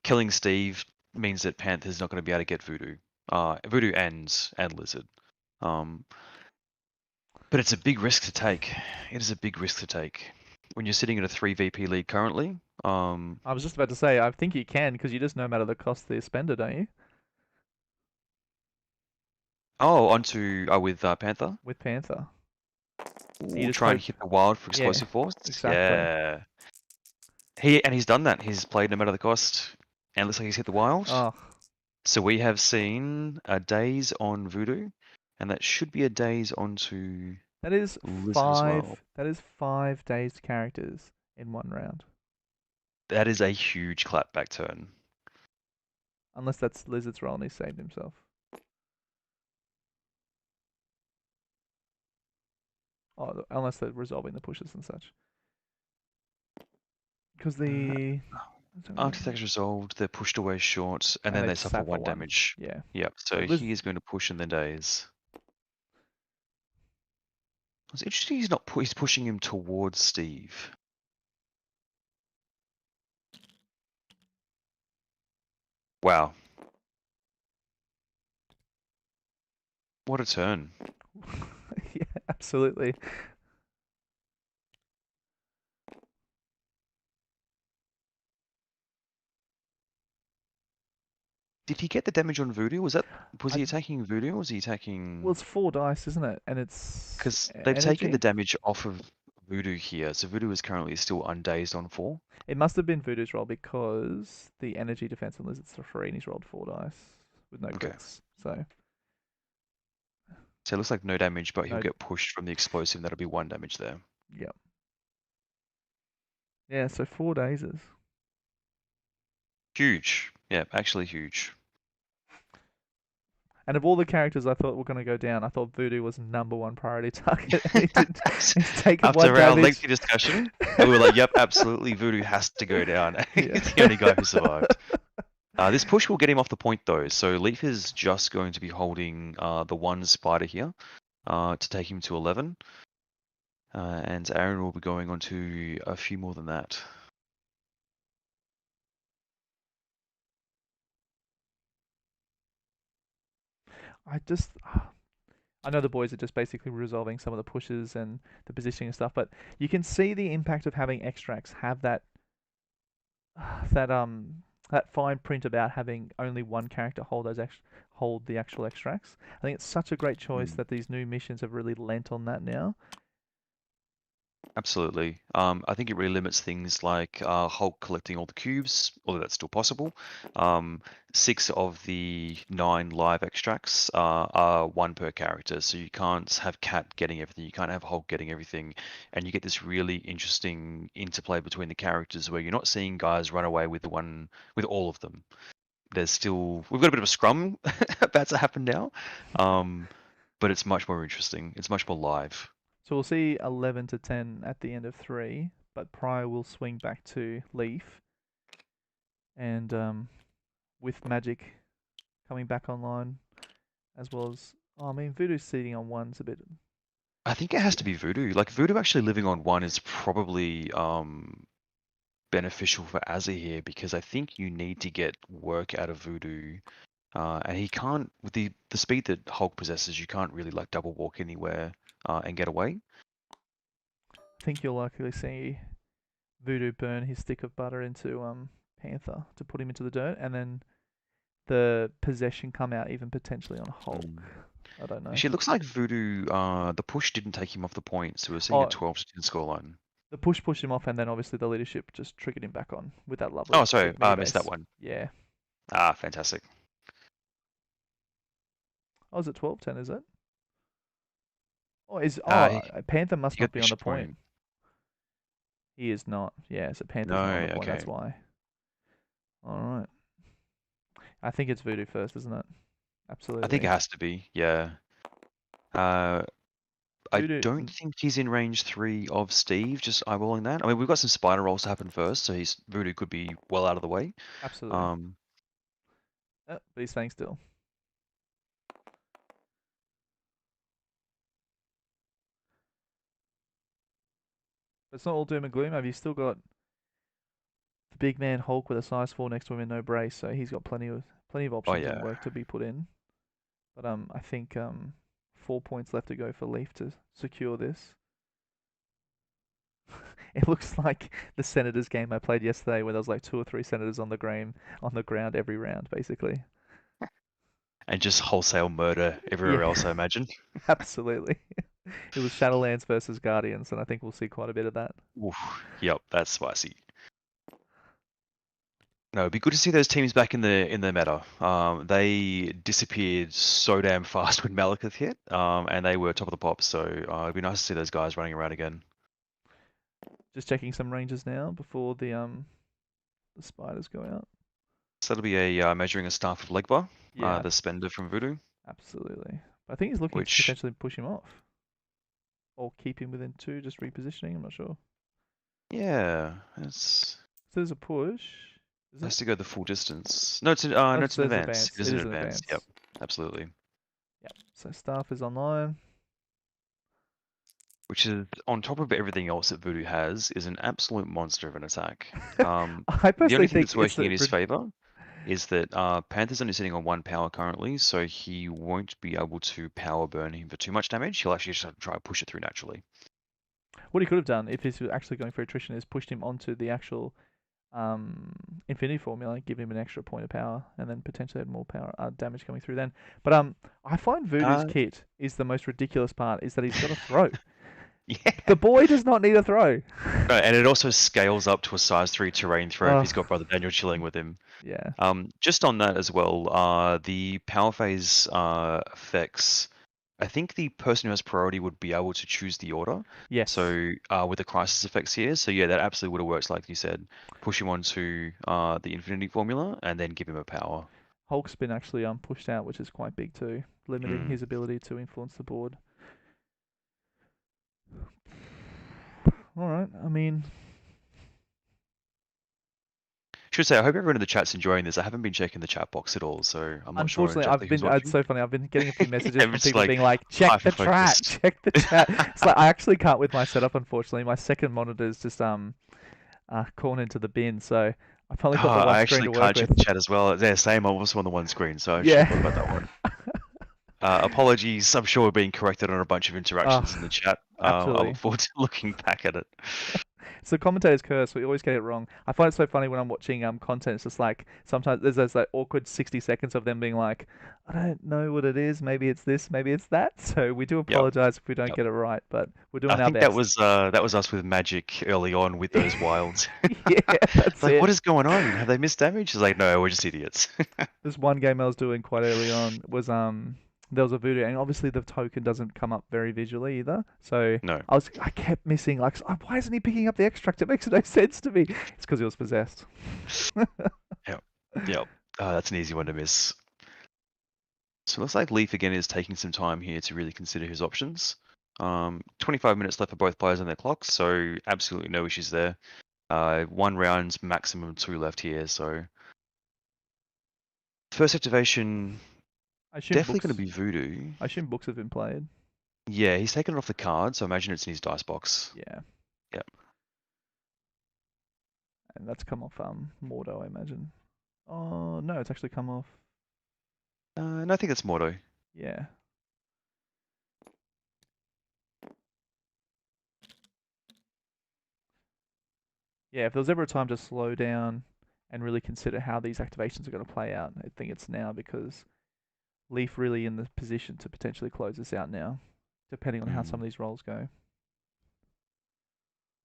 killing Steve means that Panther's not going to be able to get Voodoo. Voodoo and Lizard. Um, but it's a big risk to take. It is a big risk to take. When you're sitting in a 3 VP league currently, I was just about to say, I think you can because you just no matter the cost the spender, don't you? onto with Panther. With Panther. You Ooh, just try and hope. hit the wild for Yeah, explosive force. exactly. Yeah. He's done that. He's played no matter the cost. And it looks like he's hit the wild. Oh, So we have seen a daze on Voodoo, and that should be a daze onto that is Lizard as well. five. That is 5 dazed characters in one round. That is a huge clapback turn. Unless that's Lizard's role and he saved himself. Oh, unless they're resolving the pushes and such. Because Uh, the Architect's resolved, they're pushed away short, and and then they they just suffer sat for 1 one. damage. Yeah. Yep, So so Liz, he is going to push in the daze. It's interesting he's not he's pushing him towards Steve. Wow. What a turn. yeah, absolutely. Did he get the damage on Voodoo? Was I he attacking Voodoo or was he well, attacking? it's 4 dice, isn't it? And it's Because they've taken the energy. damage off of Voodoo here, so Voodoo is currently still undazed on 4. It must have been Voodoo's roll because the energy defense on Lizard's for free, and he's rolled 4 dice with no Okay. crits. So So it looks like no damage, but he'll no, get pushed from the explosive. That'll be 1 damage there. yeah, yeah. So 4 dazes. Huge. Yeah, actually huge. And of all the characters I thought were going to go down, I thought Voodoo was number one priority target, and he did. He's taken one After our damage. lengthy discussion, we were like, yep, absolutely, Voodoo has to go down. Yeah. He's the only guy who survived. This push will get him off the point though, so Leif is just going to be holding the 1 spider here to take him to 11. And Aaron will be going on to a few more than that. I just, I know the boys are just basically resolving some of the pushes and the positioning and stuff, but you can see the impact of having extracts have that that fine print about having only one character hold the actual extracts. I think it's such a great choice Mm. that these new missions have really lent on that now. Absolutely. I think it really limits things like Hulk collecting all the cubes, although that's still possible. 6 of the 9 live extracts are 1 per character, so you can't have Cat getting everything, you can't have Hulk getting everything, and you get this really interesting interplay between the characters where you're not seeing guys run away with all of them. We've got a bit of a scrum about to happen now, but it's much more interesting. It's much more live. So we'll see 11 to 10 at the end of 3, but Pryor will swing back to Leaf, and with Magic coming back online, as well as, oh, I mean, Voodoo's seating on 1's a bit. I think it has to be Voodoo. Like Voodoo actually living on 1 is probably beneficial for Azza here because I think you need to get work out of Voodoo. And he can't with the speed that Hulk possesses, you can't really like double walk anywhere and get away. I think you'll likely see Voodoo burn his stick of butter into Panther to put him into the dirt, and then the possession come out even potentially on Hulk. Mm. I don't know. Actually, it looks like Voodoo, the push didn't take him off the point, so we're seeing a Oh, 12-10 scoreline. the push pushed him off, and then obviously the leadership just triggered him back on with that lovely Oh, sorry, big mega I missed that base. one. Yeah. Ah, fantastic. Oh, is it 12-10, is it? Oh, is He, Panther he must got not the be on extra the point. point. He is not. Yeah, so No, Panther's not on the point. That's okay. why. All right. I think it's Voodoo first, isn't it? I think it Absolutely. has to be, yeah. Uh, I Voodoo. don't think he's in range 3 of Steve, just eyeballing that. I mean, we've got some spider rolls to happen first, so his Voodoo could be well out of the way. Absolutely. Um, But he's staying still. But it's not all doom and gloom. Have you still got the big man Hulk with a size 4 next to him in no brace? So he's got plenty of oh options and yeah. work to be put in. But I think 4 points left to go for Leaf to secure this. It looks like the Senators game I played yesterday, where there was like 2 or 3 Senators on the ground every round, basically. And just wholesale murder Yeah, everywhere else, I imagine. absolutely. It was Shadowlands versus Guardians, and I think we'll see quite a bit of that. Oof, yep, that's spicy. No, it'd be good to see those teams back in the meta. They disappeared so damn fast when Malekith hit, and they were top of the pops. So it'd be nice to see those guys running around again. Just checking some ranges now before the spiders go out. So that'll be a measuring a staff of Legba, Yeah, the spender from Voodoo, absolutely. I think he's looking to which potentially push him off or keep him within 2, just repositioning. I'm not sure. yeah, it's So there's a push. Is it? has to go the full distance. No, Oh, no, it's an there's advance. advance. It is It an is an advance. Yep, advance. absolutely. Yep. So staff is online. Which is on top of everything else that Voodoo has, is an absolute monster of an attack. I The personally only thing think that's it's working in the his favor is that Panther's only sitting on 1 power currently, so he won't be able to power burn him for too much damage. He'll actually just have to try and push it through naturally. what he could have done if he's actually going for attrition is pushed him onto the actual infinity formula, give him an extra point of power, and then potentially had more power damage coming through then. But I find Voodoo's Uh, kit is the most ridiculous part. Is that he's got a throw. yeah. The boy does not need a throw. No, and it also scales up to a size 3 terrain throw if Oh, he's got Brother Daniel chilling with him. yeah. Just on that as well, the power phase effects. I think the person who has priority would be able to choose the order. Yes. So with the crisis effects here, so yeah, that absolutely would have worked like you said. Push him onto the infinity formula and then give him a power. Hulk's been actually pushed out, which is quite big too, limiting Mm. his ability to influence the board. All right. I mean, Should say, I hope everyone in the chat's enjoying this. I haven't been checking the chat box at all, so I'm not sure unfortunately, exactly who's It's watching. so funny. I've been getting a few messages I'm from just people like being like, "Check the hyper chat, focused. check the chat." It's like I actually can't with my setup. Unfortunately, my second monitor is just gone into the bin, so I've only got the one I screen actually to work can't check with. the chat as well. Yeah, same. I'm also on the one screen, so I should have Yeah. thought about that one. Apologies. I'm sure we're being corrected on a bunch of interactions in the Oh, chat. I look absolutely. forward to looking back at it. It's the commentator's curse. We always get it wrong. I find it so funny when I'm watching content. It's just like sometimes there's those like awkward 60 seconds of them being like, I don't know what it is. Maybe it's this. Maybe it's that. So we do Yep. apologize if we don't Yep. get it right, but we're I doing our think best. that was us with Magic early on with those wilds. Yeah, It's that's like, it. what is going on? Have they missed damage? It's like, no, we're just idiots. This one game I was doing quite early on was there was a voodoo, and obviously the token doesn't come up very visually either. So No. I kept missing like, why isn't he picking up the extract? It makes no sense to me. It's because he was possessed. Yep. Yep. That's an easy one to miss. So it looks like Leif again is taking some time here to really consider his options. 25 minutes left for both players on their clocks, so absolutely no issues there. 1 round, maximum 2 left here, so first activation I assume definitely going to books. be Voodoo. I assume books have been played. Yeah, he's taken it off the card, so I imagine it's in his dice box. Yeah, Yep. and that's come off Mordo, I imagine. Oh no, it's actually come off. And I think it's Mordo. Yeah. Yeah, if there was ever a time to slow down and really consider how these activations are going to play out, I think it's now because Leaf really in the position to potentially close this out now, depending on how some of Mm. these rolls go.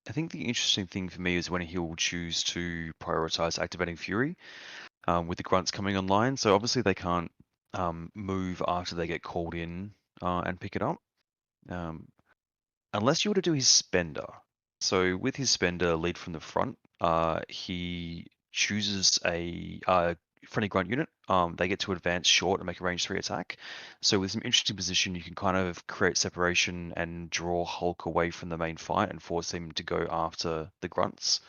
I think the interesting thing for me is when he'll choose to prioritize activating Fury, with the grunts coming online. So obviously they can't move after they get called in and pick it up, um, unless you were to do his spender. So with his spender lead from the front, he chooses a friendly grunt unit. They get to advance short and make a range 3 attack. So with some interesting position, you can kind of create separation and draw Hulk away from the main fight and force him to go after the grunts,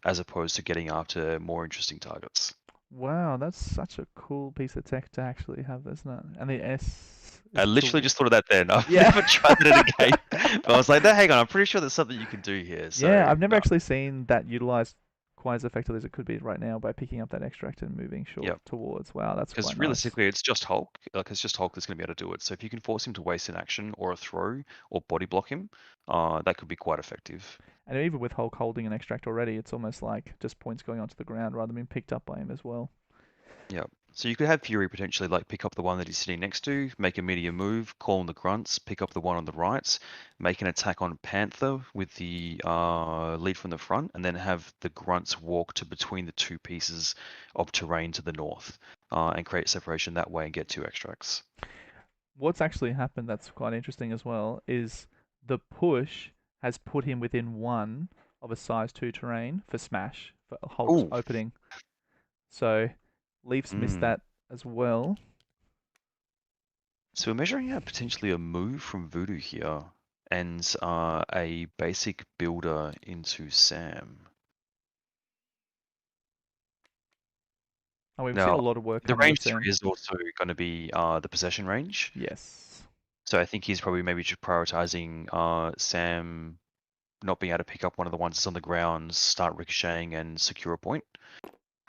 as opposed to getting after more interesting targets. Wow, that's such a cool piece of tech to actually have, isn't it? And the S I is literally to just thought of that then. I've yeah. never tried it in a game, but I was like, no, hang on, I'm pretty sure there's something you can do here. Yeah, So I've never no, actually seen that utilized quite as effectively as it could be right now by picking up that extract and moving yeah. short towards. Wow, that's quite Because nice. realistically, it's just Hulk. Like it's just Hulk that's going to be able to do it. So if you can force him to waste an action or a throw or body block him, that could be quite effective. And even with Hulk holding an extract already, it's almost like just points going onto the ground rather than being picked up by him as well. Yeah. So you could have Fury potentially like pick up the one that he's sitting next to, make a medium move, call on the grunts, pick up the one on the right, make an attack on Panther with the lead from the front, and then have the grunts walk to between the two pieces of terrain to the north, and create separation that way and get 2 extracts. What's actually happened that's quite interesting as well is the push has put him within 1 of a size 2 terrain for smash, for Hulk's Oh, opening. So Leaf's missed mm. that as well. So we're measuring out potentially a move from Voodoo here and a basic builder into Sam. And we've seen a Now, lot of work the coming with range Sam. 3 is also going to be the possession range. Yes, So I think he's probably maybe just prioritizing Sam not being able to pick up one of the ones that's on the ground, start ricocheting and secure a point,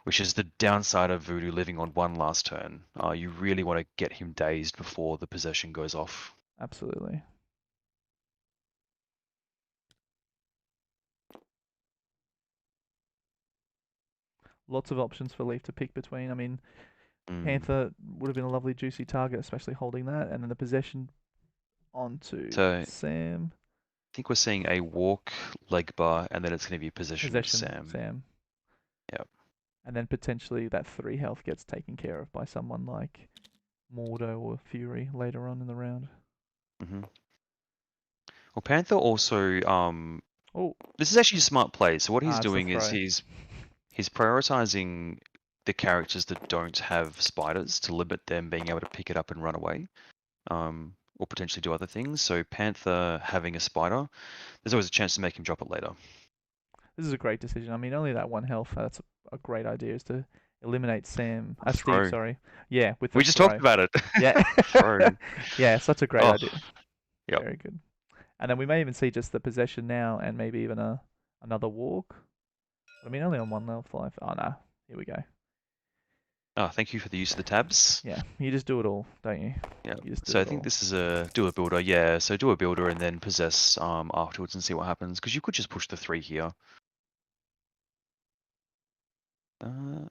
which is the downside of Voodoo living on one last turn. You really want to get him dazed before the possession goes off. absolutely. Lots of options for Leaf to pick between. I mean, Mm. Panther would have been a lovely juicy target, especially holding that, and then the possession onto So I Sam. think we're seeing a walk, leg bar, and then it's going to be a possession of Possession Sam. Sam. Yep. And then potentially that 3 health gets taken care of by someone like Mordo or Fury later on in the round. Hmm. Well, Panther also Oh, this is actually a smart play. So what he's it's the doing is throw. he's prioritizing the characters that don't have spiders to limit them being able to pick it up and run away, or potentially do other things. So Panther having a spider, there's always a chance to make him drop it later. This is a great decision. I mean, only that 1 health. That's a great idea is to eliminate Steve, Throw. sorry. Yeah, with the We just talked throw. about it. Yeah. Throw. Yeah, such a great Oh, idea. yep. Very good. And then we may even see just the possession now and maybe even another walk. I mean, only on 1 health life. Oh, no. Here we go. Oh, thank you for the use of the tabs. Yeah, you just do it all, don't you? Yeah. You just do So I it think all. this is a do a builder. Yeah. So do a builder and then possess afterwards and see what happens. Because you could just push the 3 here. Uh,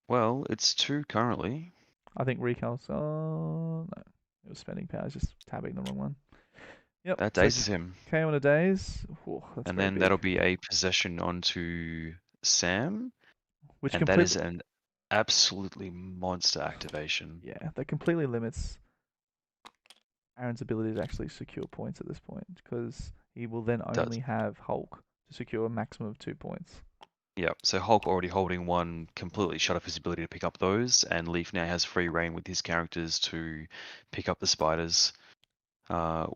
well, it's 2 currently. I think recal's. Oh, no. It was spending power, just tabbing the wrong one. Yep. That So dazes him. KO on a days. Whew, that's And very then big. that'll be a possession onto Sam. Which And that is completely, an absolutely monster activation. yeah, that completely limits Aaron's ability to actually secure points at this point because he will then Does. only have Hulk to secure a maximum of 2 points. Yeah, so Hulk already holding one completely shut off his ability to pick up those, and Leaf now has free reign with his characters to pick up the spiders,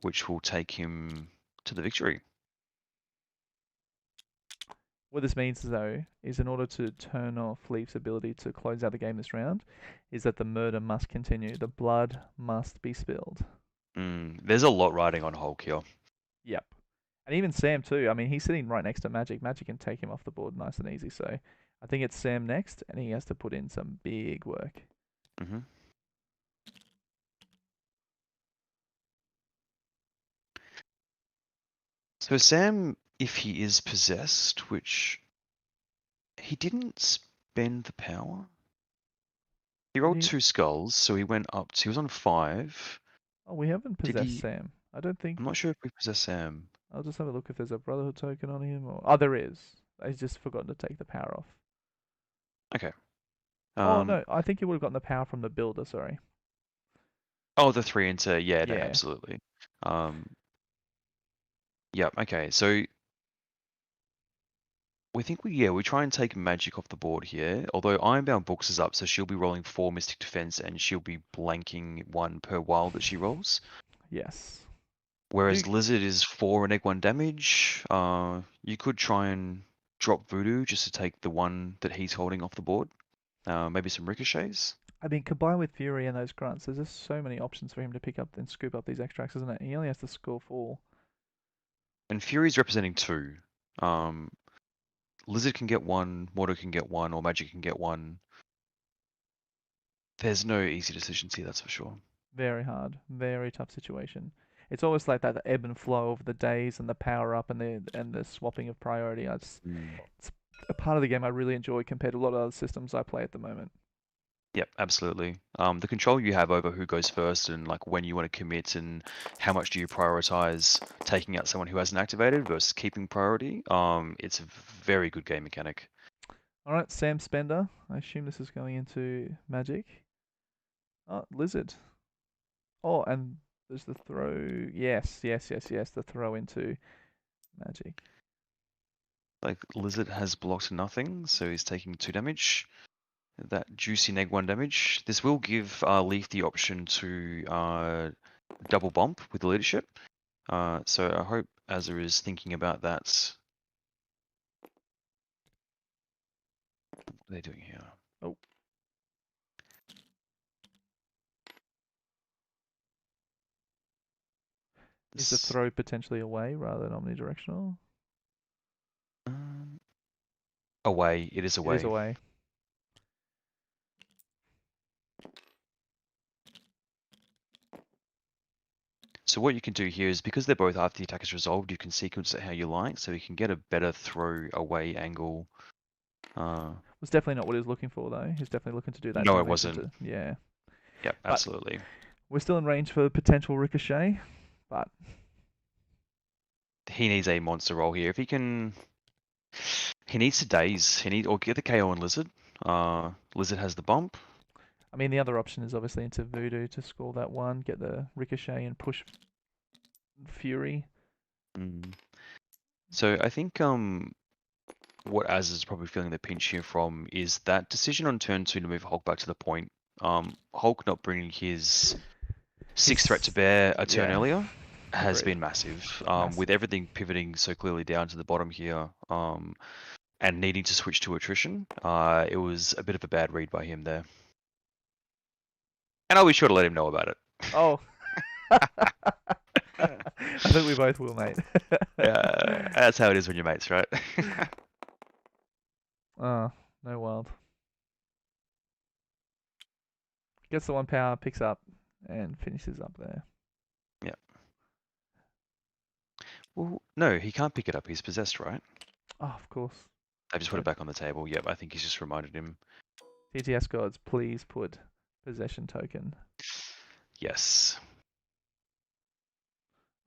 which will take him to the victory. What this means, though, is in order to turn off Leaf's ability to close out the game this round, is that the murder must continue. The blood must be spilled. There's a lot riding on Hulk here. Yep. And even Sam too. I mean, he's sitting right next to Magic. Magic can take him off the board nice and easy. So I think it's Sam next, and he has to put in some big work. hmm So Sam, if he is possessed, which he didn't spend the power. He Did rolled he? 2 skulls, so he went up to, he was on 5. Oh, we haven't Did possessed he? Sam. I don't think. I'm not sure if we possess Sam. I'll just have a look if there's a Brotherhood token on him. Or... Oh, there is. He's just forgotten to take the power off. Okay. Oh, Um, no. I think he would have gotten the power from the builder. Sorry. oh, the 3 into, yeah, no, Yeah. absolutely. Yeah, okay, so we try and take magic off the board here. Although Ironbound Books is up, so she'll be rolling 4 Mystic Defense and she'll be blanking 1 per wild that she rolls. Yes. We do. Whereas Lizard is 4 and egg 1 damage. You could try and drop Voodoo just to take the 1 that he's holding off the board. Maybe some ricochets. I mean, combined with Fury and those grunts, there's just so many options for him to pick up and scoop up these extracts, isn't it? He only has to score 4. And Fury's representing 2. Um, Lizard can get 1, Mordo can get 1, or Magic can get 1. There's no easy decisions here, that's for sure. Very hard. Very tough situation. It's almost like that ebb and flow of the days and the power up and the swapping of priority. It's a part of the game I really enjoy compared to a lot of other systems I play at the moment. Yep, absolutely. The control you have over who goes first and like when you want to commit and how much do you prioritize taking out someone who hasn't activated versus keeping priority. It's a very good game mechanic. All right, Sam Spender. I assume this is going into Magic. Oh, Lizard. Oh, and there's the throw. Yes, yes, yes, yes. The throw into Magic. Like Lizard has blocked nothing, so he's taking 2 damage. That juicy neg 1 damage. This will give Leif the option to double bump with the leadership. So I hope Azza is thinking about that. What are they doing here? Oh, is the This throw potentially away rather than omnidirectional? um, away. It is It is away. away. So what you can do here is because they're both after the attack is resolved, you can sequence it how you like, so you can get a better throw away angle. Was definitely not what he was looking for though. He's definitely looking to do that No, it damage wasn't. into yeah. Yep, But absolutely. we're still in range for potential ricochet. But He needs a monster roll here. If he can, he needs to daze. Or get the KO on Lizard. Lizard has the bump. I mean the other option is obviously into Voodoo to score that one, get the ricochet and push Fury. Mm. So I think what Az is probably feeling the pinch here from is that decision on turn 2 to move Hulk back to the point. Hulk not bringing his 6 threat to He's bear a turn yeah, earlier has agreed. been massive. With Massive. everything pivoting so clearly down to the bottom here, and needing to switch to attrition, it was a bit of a bad read by him there. And I'll be sure to let him know about it. Oh. I think we both will, mate. That's how it is when you're mates, right? Oh, no wild. Gets the one power, picks up, and finishes up there. Yeah. Well, no, he can't pick it up. He's possessed, right? Oh, of course. I just put it So back on the table. Yep, I think he's just reminded him. TTS gods, please put possession token. Yes.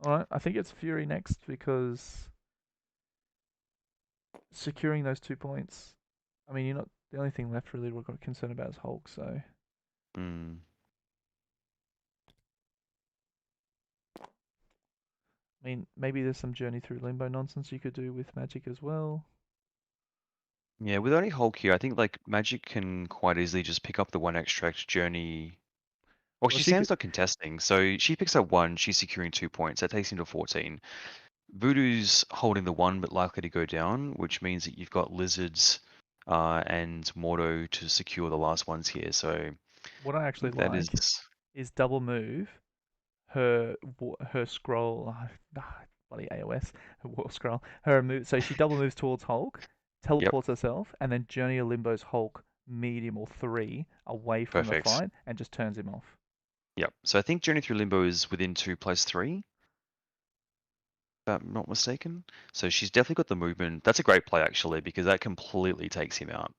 Alright, I think it's Fury next because securing those 2 points. I mean, you're not the only thing left really we're concerned about is Hulk, so Mm. I mean, maybe there's some journey through limbo nonsense you could do with magic as well. Yeah, with only Hulk here, I think like Magic can quite easily just pick up the 1 extract journey. Well, Well, she she could. stands not contesting, so she picks up 1, she's securing 2 points. That takes him to 14. Voodoo's holding the 1, but likely to go down, which means that you've got Lizards and Mordo to secure the last ones here. So I What I actually think that like is, is double move her scroll. Bloody AOS. Her war scroll. Her move. So she double moves towards Hulk, yep, teleports herself, and then Journey of Limbo's Hulk medium or 3 away from the perfect. fight and just turns him off. Yep. So I think Journey Through Limbo is within 2+3, if I'm not mistaken. So she's definitely got the movement. That's a great play actually, because that completely takes him out.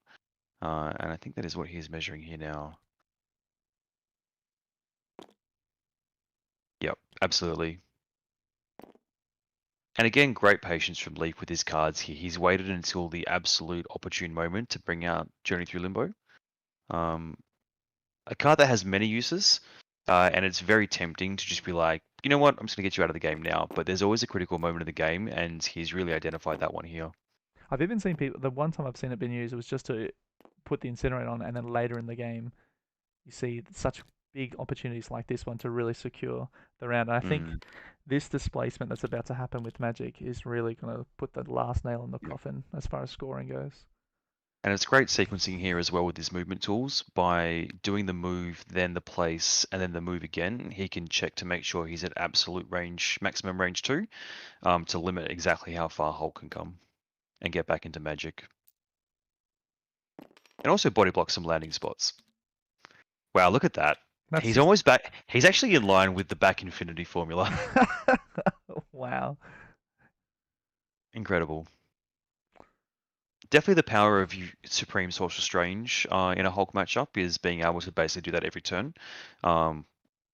And I think that is what he's measuring here now. Yep, absolutely. And again, great patience from Leif with his cards here. He's waited until the absolute opportune moment to bring out Journey Through Limbo. Um, a card that has many uses, and it's very tempting to just be like, you know what, I'm just going to get you out of the game now. But there's always a critical moment of the game, and he's really identified that one here. I've even seen people. The one time I've seen it being used, it was just to put the incinerate on, and then later in the game, you see such big opportunities like this one to really secure the round. And I Mm. think this displacement that's about to happen with Magic is really going to put the last nail in the coffin as far as scoring goes. And it's great sequencing here as well with his movement tools. By doing the move, then the place, and then the move again, he can check to make sure he's at absolute range, maximum range 2, to limit exactly how far Hulk can come and get back into Magic. And also body block some landing spots. Wow, look at that. That's He's just almost back. He's actually in line with the back infinity formula. wow. Incredible. definitely the power of Supreme Sorcerer Strange in a Hulk matchup is being able to basically do that every turn, um,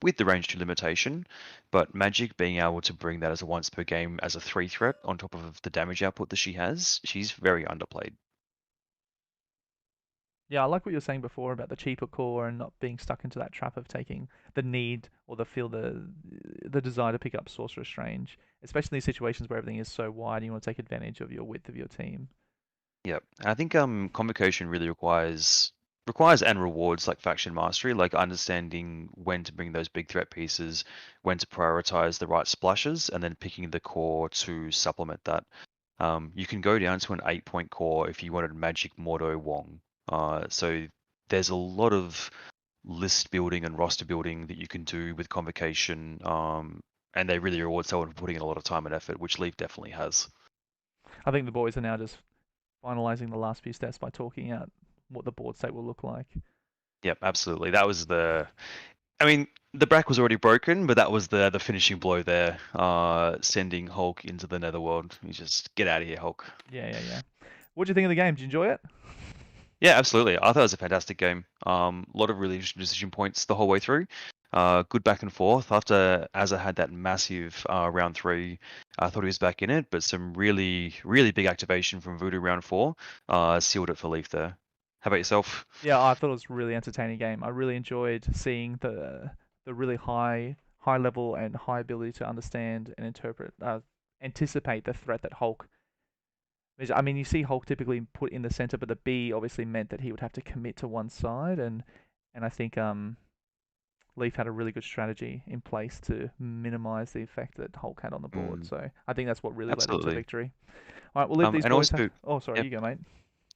with the range 2 limitation. But Magic being able to bring that as a once per game as a 3 threat on top of the damage output that she has, she's very underplayed. Yeah, I like what you were saying before about the cheaper core and not being stuck into that trap of taking the need or the desire to pick up Sorcerer Strange, especially in these situations where everything is so wide and you want to take advantage of your width of your team. Yeah, I think Convocation really requires and rewards like faction mastery, like understanding when to bring those big threat pieces, when to prioritize the right splashes, and then picking the core to supplement that. You can go down to an 8-point core if you wanted Magic Mordo Wong. So there's a lot of list building and roster building that you can do with Convocation, and they really reward someone for putting in a lot of time and effort, which Leaf definitely has. I think the boys are now just finalizing the last few steps by talking out what the board state will look like. Yep, absolutely. That was I mean, the back was already broken, but that was the finishing blow there, sending Hulk into the Netherworld. You just get out of here, Hulk. Yeah. What do you think of the game? Did you enjoy it? Yeah, absolutely. I thought it was a fantastic game. A lot of really interesting decision points the whole way through. Good back and forth. After Azza had that massive round 3, I thought he was back in it, but some really, really big activation from Voodoo round 4 sealed it for Leaf there. How about yourself? Yeah, I thought it was a really entertaining game. I really enjoyed seeing the really high level and high ability to understand and anticipate the threat that Hulk. I mean, you see Hulk typically put in the center, but the B obviously meant that he would have to commit to one side, and I think Leaf had a really good strategy in place to minimize the effect that Hulk had on the board. Mm, So I think that's what really led him to absolutely. victory. All right, we'll leave these And boys. also, Oh, sorry, yeah, you go, mate.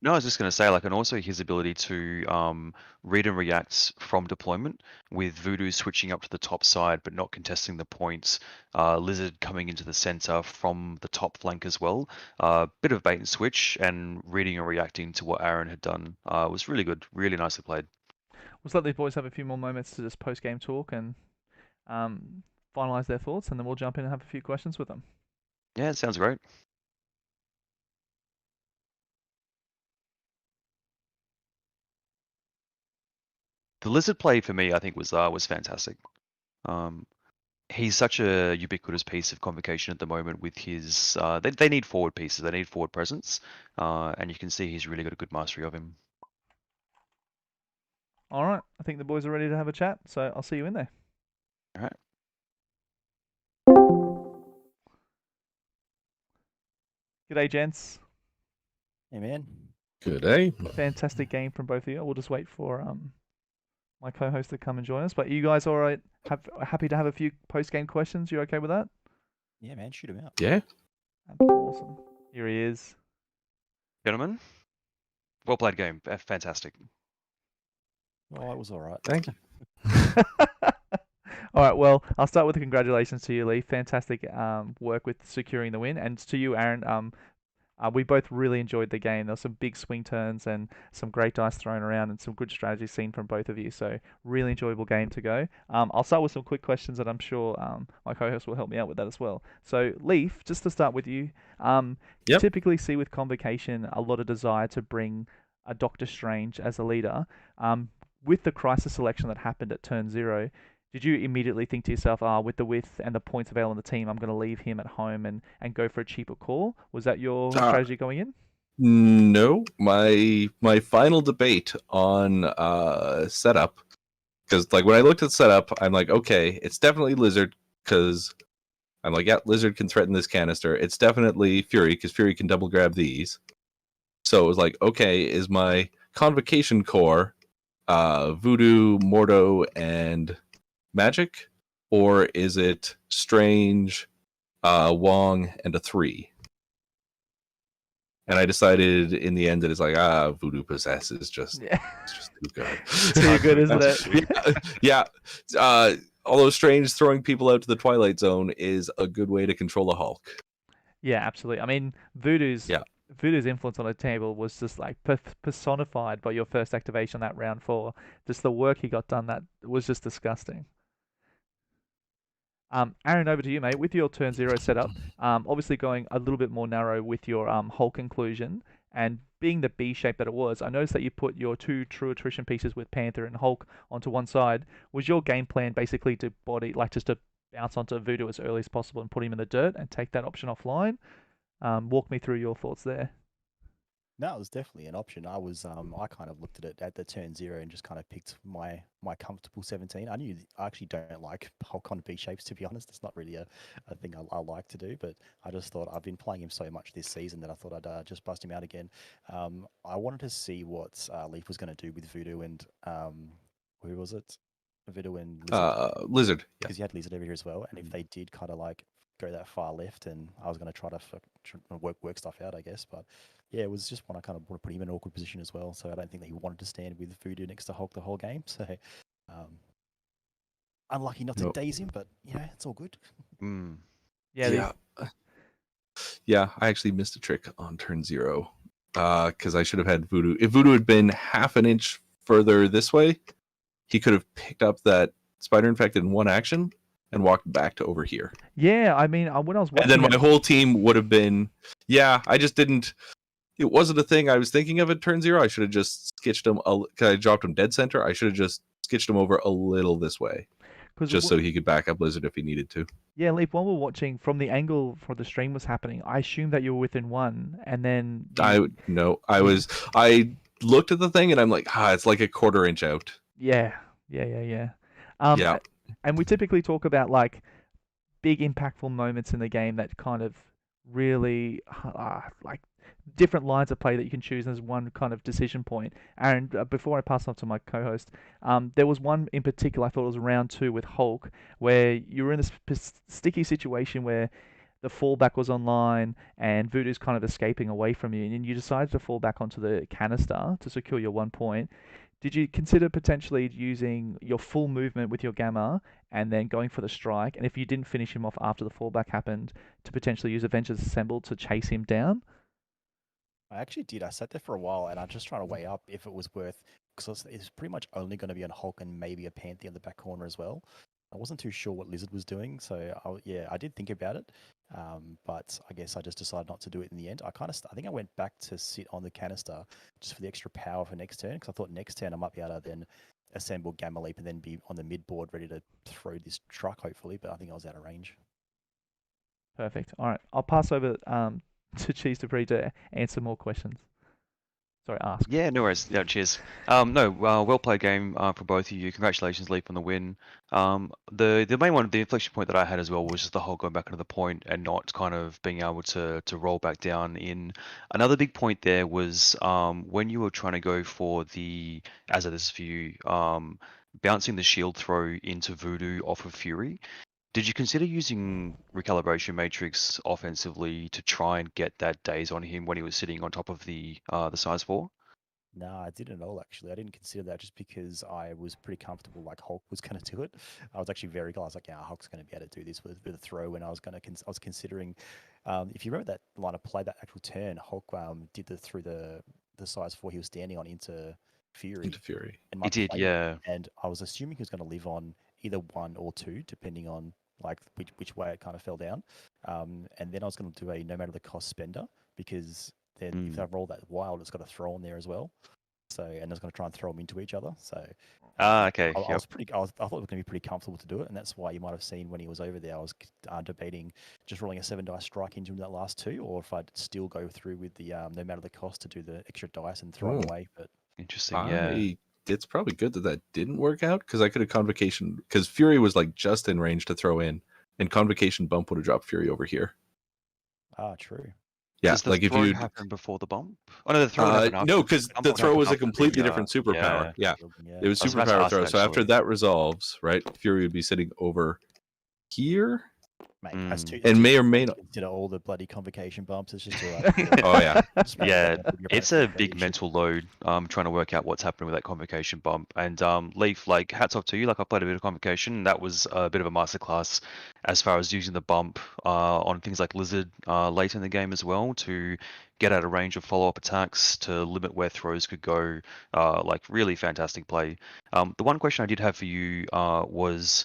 no, I was just going to say, like, and also his ability to read and react from deployment, with Voodoo switching up to the top side but not contesting the points, Lizard coming into the center from the top flank as well. Bit of bait and switch, and reading and reacting to what Aaron had done was really good, really nicely played. We'll let these boys have a few more moments to just post game talk and um, finalize their thoughts, and then we'll jump in and have a few questions with them. Yeah, it sounds great. The Lizard play for me, I think, was fantastic. Um, he's such a ubiquitous piece of convocation at the moment with his they need forward pieces, they need forward presence, and you can see he's really got a good mastery of him. All right, I think the boys are ready to have a chat, so I'll see you in there. All right. G'day, gents. Hey, man. Good day. Fantastic game from both of you. We'll just wait for my co-host to come and join us. But you guys all right? Happy to have a few post-game questions. You okay with that? Yeah, man, shoot him out. Yeah. That's awesome. Here he is. Gentlemen, well played game. Fantastic. Oh, it was all right. Thank you. All right, well, I'll start with the congratulations to you, Lee. Fantastic work with securing the win, and to you, Aaron. We both really enjoyed the game. There were some big swing turns and some great dice thrown around and some good strategy seen from both of you. So really enjoyable game to go. I'll start with some quick questions that I'm sure my co-host will help me out with that as well. So Leif, just to start with you, you Yep. typically see with Convocation a lot of desire to bring a Doctor Strange as a leader. With the crisis selection that happened at turn 0, did you immediately think to yourself, with the width and the points available on the team, I'm going to leave him at home and go for a cheaper call? Was that your strategy going in? No, my final debate on setup, because like when I looked at setup, I'm like, okay, it's definitely Lizard, because I'm like, yeah, Lizard can threaten this canister. It's definitely Fury, because Fury can double grab these. So it was like, okay, is my Convocation core Voodoo, Mordo, and Magic, or is it Strange, Wong, and a 3? And I decided in the end that it's like, Voodoo Possess is just, Yeah. it's just too good. Too good, isn't it? Yeah. Although Strange throwing people out to the Twilight Zone is a good way to control a Hulk. Yeah, absolutely. I mean, Voodoo's Yeah. influence on the table was just like personified by your first activation that round 4. Just the work he got done, that was just disgusting. Aaron, over to you, mate. With your turn 0 setup, obviously going a little bit more narrow with your Hulk inclusion, And being the B shape that it was, I noticed that you put your 2 true attrition pieces with Panther and Hulk onto one side. Was your game plan basically to just to bounce onto Voodoo as early as possible and put him in the dirt and take that option offline? Walk me through your thoughts there. No, it was definitely an option. I kind of looked at it at the turn 0 and just kind of picked my comfortable 17. I actually don't like Hulk on B shapes, to be honest. It's not really a thing I like to do, but I just thought I've been playing him so much this season that I thought I'd just bust him out again. I wanted to see what Leif was going to do with Voodoo and who was it? Voodoo and Lizard. Lizard. Yeah. Because you had Lizard over here as well, and if they did kind of like go that far left, and I was going to try to work stuff out, I guess, but yeah, it was just one I kind of want to put him in an awkward position as well. So I don't think that he wanted to stand with Voodoo next to Hulk the whole game. So unlucky not to daze him, but it's all good. Yeah. Yeah, I actually missed a trick on turn 0 because I should have had Voodoo. If Voodoo had been half an inch further this way, he could have picked up that Spider Infected in one action and walked back to over here. Yeah, I mean, when I was watching, and then my whole team would have been. Yeah, I just didn't. It wasn't a thing I was thinking of at turn 0. I should have just sketched him. I dropped him dead center. I should have just sketched him over a little this way, just so he could back up Lizard if he needed to. Yeah, Leif, while we're watching, from the angle for the stream was happening, I assumed that you were within 1, and then... I looked at the thing, and I'm like, it's like a quarter inch out. Yeah. Yeah. And we typically talk about, like, big impactful moments in the game that kind of really, like, different lines of play that you can choose as one kind of decision point. And before I pass off to my co-host, there was one in particular, I thought it was round 2 with Hulk, where you were in this sticky situation where the fallback was online and Voodoo's kind of escaping away from you, and you decided to fall back onto the canister to secure your 1 point. Did you consider potentially using your full movement with your Gamma and then going for the strike? And if you didn't finish him off after the fallback happened, to potentially use Avengers Assemble to chase him down? I actually did. I sat there for a while, and I'm just trying to weigh up if it was worth, because it's pretty much only going to be on Hulk and maybe a Panther in the back corner as well. I wasn't too sure what Lizard was doing, so I did think about it, but I guess I just decided not to do it in the end. I think I went back to sit on the canister just for the extra power for next turn, because I thought next turn I might be able to then assemble Gamma Leap and then be on the mid board ready to throw this truck, hopefully, but I think I was out of range. Perfect. All right, I'll pass over to Cheese Debris to answer more questions. Sorry, ask. Yeah, no worries. Yeah, cheers. Well played game for both of you. Congratulations, Leif, on the win. The main one, the inflection point that I had as well was just the whole going back into the point and not kind of being able to roll back down in. Another big point there was when you were trying to go for as it is for you, bouncing the shield throw into Voodoo off of Fury. Did you consider using Recalibration Matrix offensively to try and get that daze on him when he was sitting on top of the size 4? No, I didn't at all, actually. I didn't consider that just because I was pretty comfortable like Hulk was going to do it. I was actually very glad. I was like, Hulk's going to be able to do this with a throw. And I was considering, if you remember that line of play, that actual turn, Hulk did through the size 4 he was standing on into Fury. He did, yeah. And I was assuming he was going to live on either 1 or 2, depending on like which way it kind of fell down. And then I was going to do a no matter the cost spender, because then if I roll that wild, it's got a throw on there as well. So, and I was going to try and throw them into each other. So, okay. I thought it was going to be pretty comfortable to do it, and that's why you might have seen when he was over there, I was debating just rolling a 7 dice strike into him that last 2, or if I'd still go through with the no matter the cost to do the extra dice and throw them away. But interesting, yeah. It's probably good that didn't work out, because I could have Convocation, because Fury was like just in range to throw in, and Convocation bump would have dropped Fury over here. True. Yeah, Does the like if you happen before the bump? Oh no, the throw no, because the throw was a completely different superpower. Yeah. It was superpower throw. So after that resolves, right, Fury would be sitting over here. Mate, and may or may not consider all the bloody Convocation bumps. It's just oh yeah, yeah. It's a big mental load. Trying to work out what's happening with that Convocation bump. And Leif, like, hats off to you. Like, I played a bit of Convocation, and that was a bit of a masterclass as far as using the bump on things like Lizard late in the game as well, to get out of range of follow-up attacks, to limit where throws could go. Like, really fantastic play. The one question I did have for you was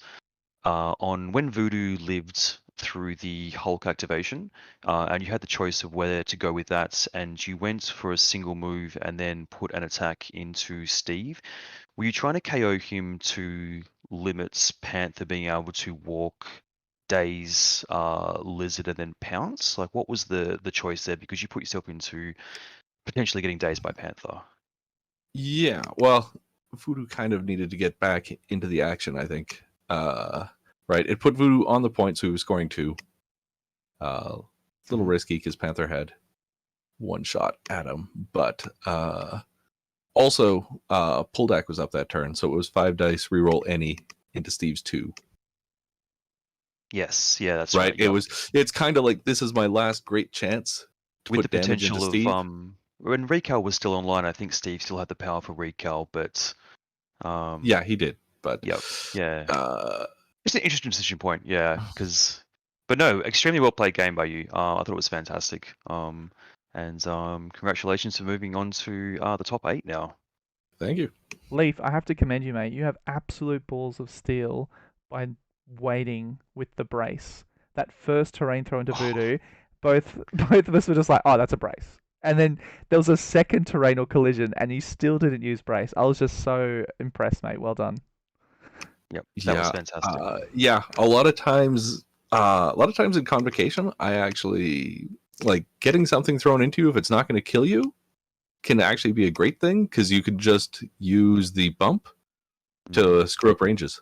on when Voodoo lived through the Hulk activation, and you had the choice of whether to go with that, and you went for a single move and then put an attack into Steve. Were you trying to KO him to limit Panther being able to walk, daze, Lizard, and then pounce? Like, what was the choice there? Because you put yourself into potentially getting dazed by Panther. Yeah, well, Voodoo kind of needed to get back into the action, I think. Right, it put Voodoo on the point, so he was scoring 2. A little risky because Panther had 1 shot at him, but also Poldak was up that turn, so it was 5 dice, reroll any into Steve's 2. Yes, yeah, that's Right, right. it's kind of like this is my last great chance to With put the damage into potential Steve. of when Recal was still online, I think Steve still had the power for Recal, but Yeah, he did, but yep, yeah, it's an interesting decision point, yeah, but no, extremely well played game by you. I thought it was fantastic. And congratulations for moving on to the top 8 now. Thank you. Leif, I have to commend you, mate. You have absolute balls of steel by waiting with the brace. That first terrain throw into Voodoo, both of us were just like, oh, that's a brace. And then there was a second terrainal collision, and you still didn't use brace. I was just so impressed, mate. Well done. Yep, that was fantastic. Yeah, a lot of times in Convocation, I actually like getting something thrown into you if it's not going to kill you can actually be a great thing because you could just use the bump to screw up ranges.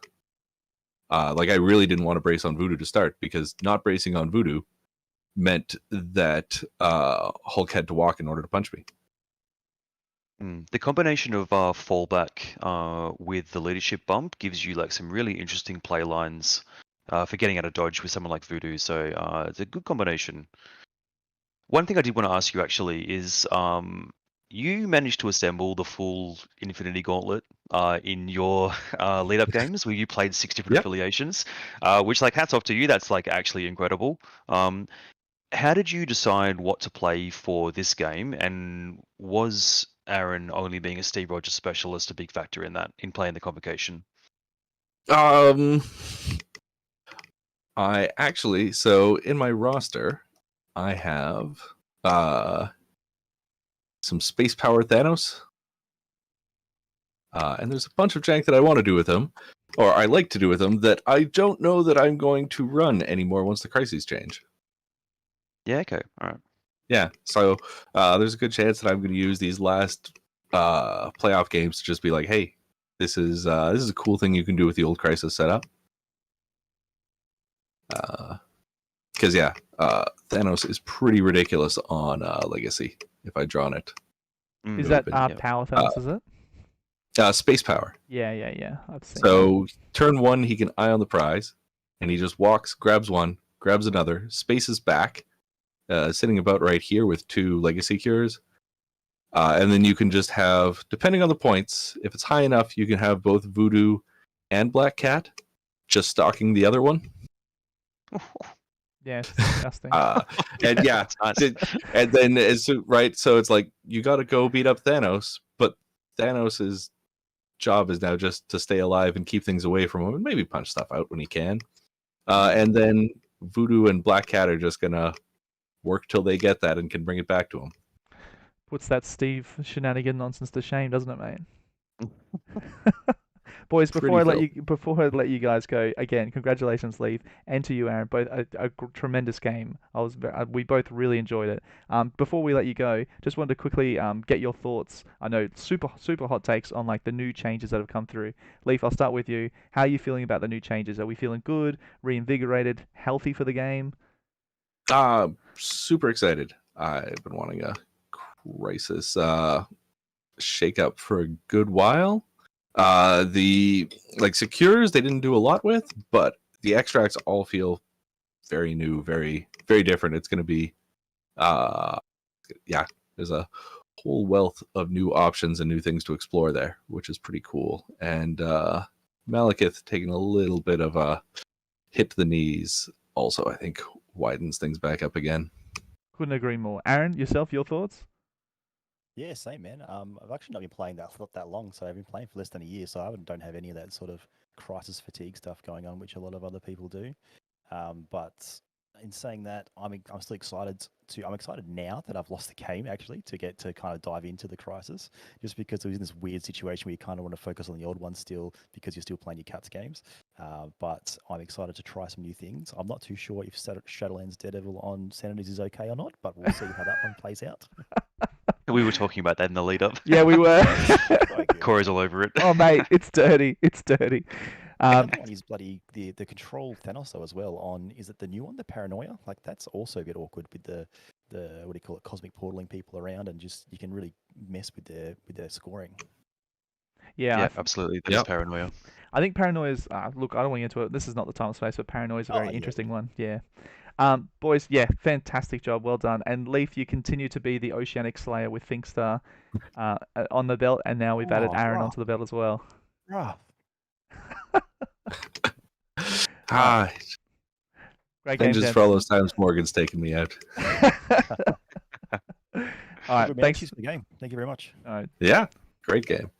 Like I really didn't want to brace on Voodoo to start because not bracing on Voodoo meant that Hulk had to walk in order to punch me. The combination of fallback with the leadership bump gives you like some really interesting play lines for getting out of dodge with someone like Voodoo. So it's a good combination. One thing I did want to ask you actually is you managed to assemble the full Infinity Gauntlet in your lead-up games where you played 6 different Yep. affiliations, which like hats off to you. That's like actually incredible. How did you decide what to play for this game, and was Aaron only being a Steve Rogers specialist a big factor in that, in playing the Convocation? I actually, so in my roster, I have some Space Power Thanos. And there's a bunch of jank that I want to do with him, or I like to do with him, that I don't know that I'm going to run anymore once the crises change. Yeah, okay, all right. Yeah, so there's a good chance that I'm going to use these last playoff games to just be like, hey, this is a cool thing you can do with the old crisis setup. Because Thanos is pretty ridiculous on Legacy if I draw on it. Is that yeah. Power Thanos, is it? Space Power. Yeah. I've seen So turn 1, he can eye on the prize, and he just walks, grabs one, grabs another, spaces back, sitting about right here with 2 legacy cures. And then you can just have, depending on the points, if it's high enough, you can have both Voodoo and Black Cat just stalking the other one. Yeah, it's disgusting. And yeah, and then so it's like you got to go beat up Thanos, but Thanos's job is now just to stay alive and keep things away from him and maybe punch stuff out when he can. And then Voodoo and Black Cat are just gonna work till they get that and can bring it back to him. Puts that Steve shenanigan nonsense to shame, doesn't it, mate? Boys, before I let you guys go, again, congratulations, Leif, and to you, Aaron. Both a tremendous game. We both really enjoyed it. Before we let you go, just wanted to quickly get your thoughts. I know super hot takes on like the new changes that have come through. Leif, I'll start with you. How are you feeling about the new changes? Are we feeling good, reinvigorated, healthy for the game? Super excited. I've been wanting a crisis shake up for a good while. The secures they didn't do a lot with, but the extracts all feel very new, very very different. It's going to be there's a whole wealth of new options and new things to explore there, which is pretty cool. And Malekith taking a little bit of a hit to the knees also, I think, widens things back up again. Couldn't agree more. Aaron, yourself, your thoughts? Yeah, same, man. I've actually not been playing that long, so I've been playing for less than a year, so I don't have any of that sort of crisis fatigue stuff going on, which a lot of other people do. But in saying that, I'm still excited I'm excited now that I've lost the game actually to get to kind of dive into the Crisis, just because it was in this weird situation where you kind of want to focus on the old ones still because you're still playing your Cats games. But I'm excited to try some new things. I'm not too sure if Shadowlands Daredevil on Sanities is okay or not, but we'll see how that one plays out. We were talking about that in the lead up. Yeah, we were. Corey's all over it. Oh, mate, it's dirty. It's dirty. Another one is bloody the control Thanos though as well. On is it the new one, the Paranoia? Like that's also a bit awkward with the what do you call it, cosmic portaling people around, and just you can really mess with their scoring. Yeah, Yeah, absolutely. That is Yep. paranoia. I think Paranoia's. Look, I don't want to get into it. This is not the time and space, but Paranoia's a very Yeah. interesting one. Yeah. Boys, yeah, fantastic job, well done. And Leif, you continue to be the Oceanic Slayer with Finkstar on the belt, and now we've added Oh, Aaron wow. onto the belt as well. Rough. Ah, Great game, vengeance gents. for all those times Morgan's taken me out. All right, Good, man. thanks. Cheers for the game. Thank you very much. All right, Yeah, great game.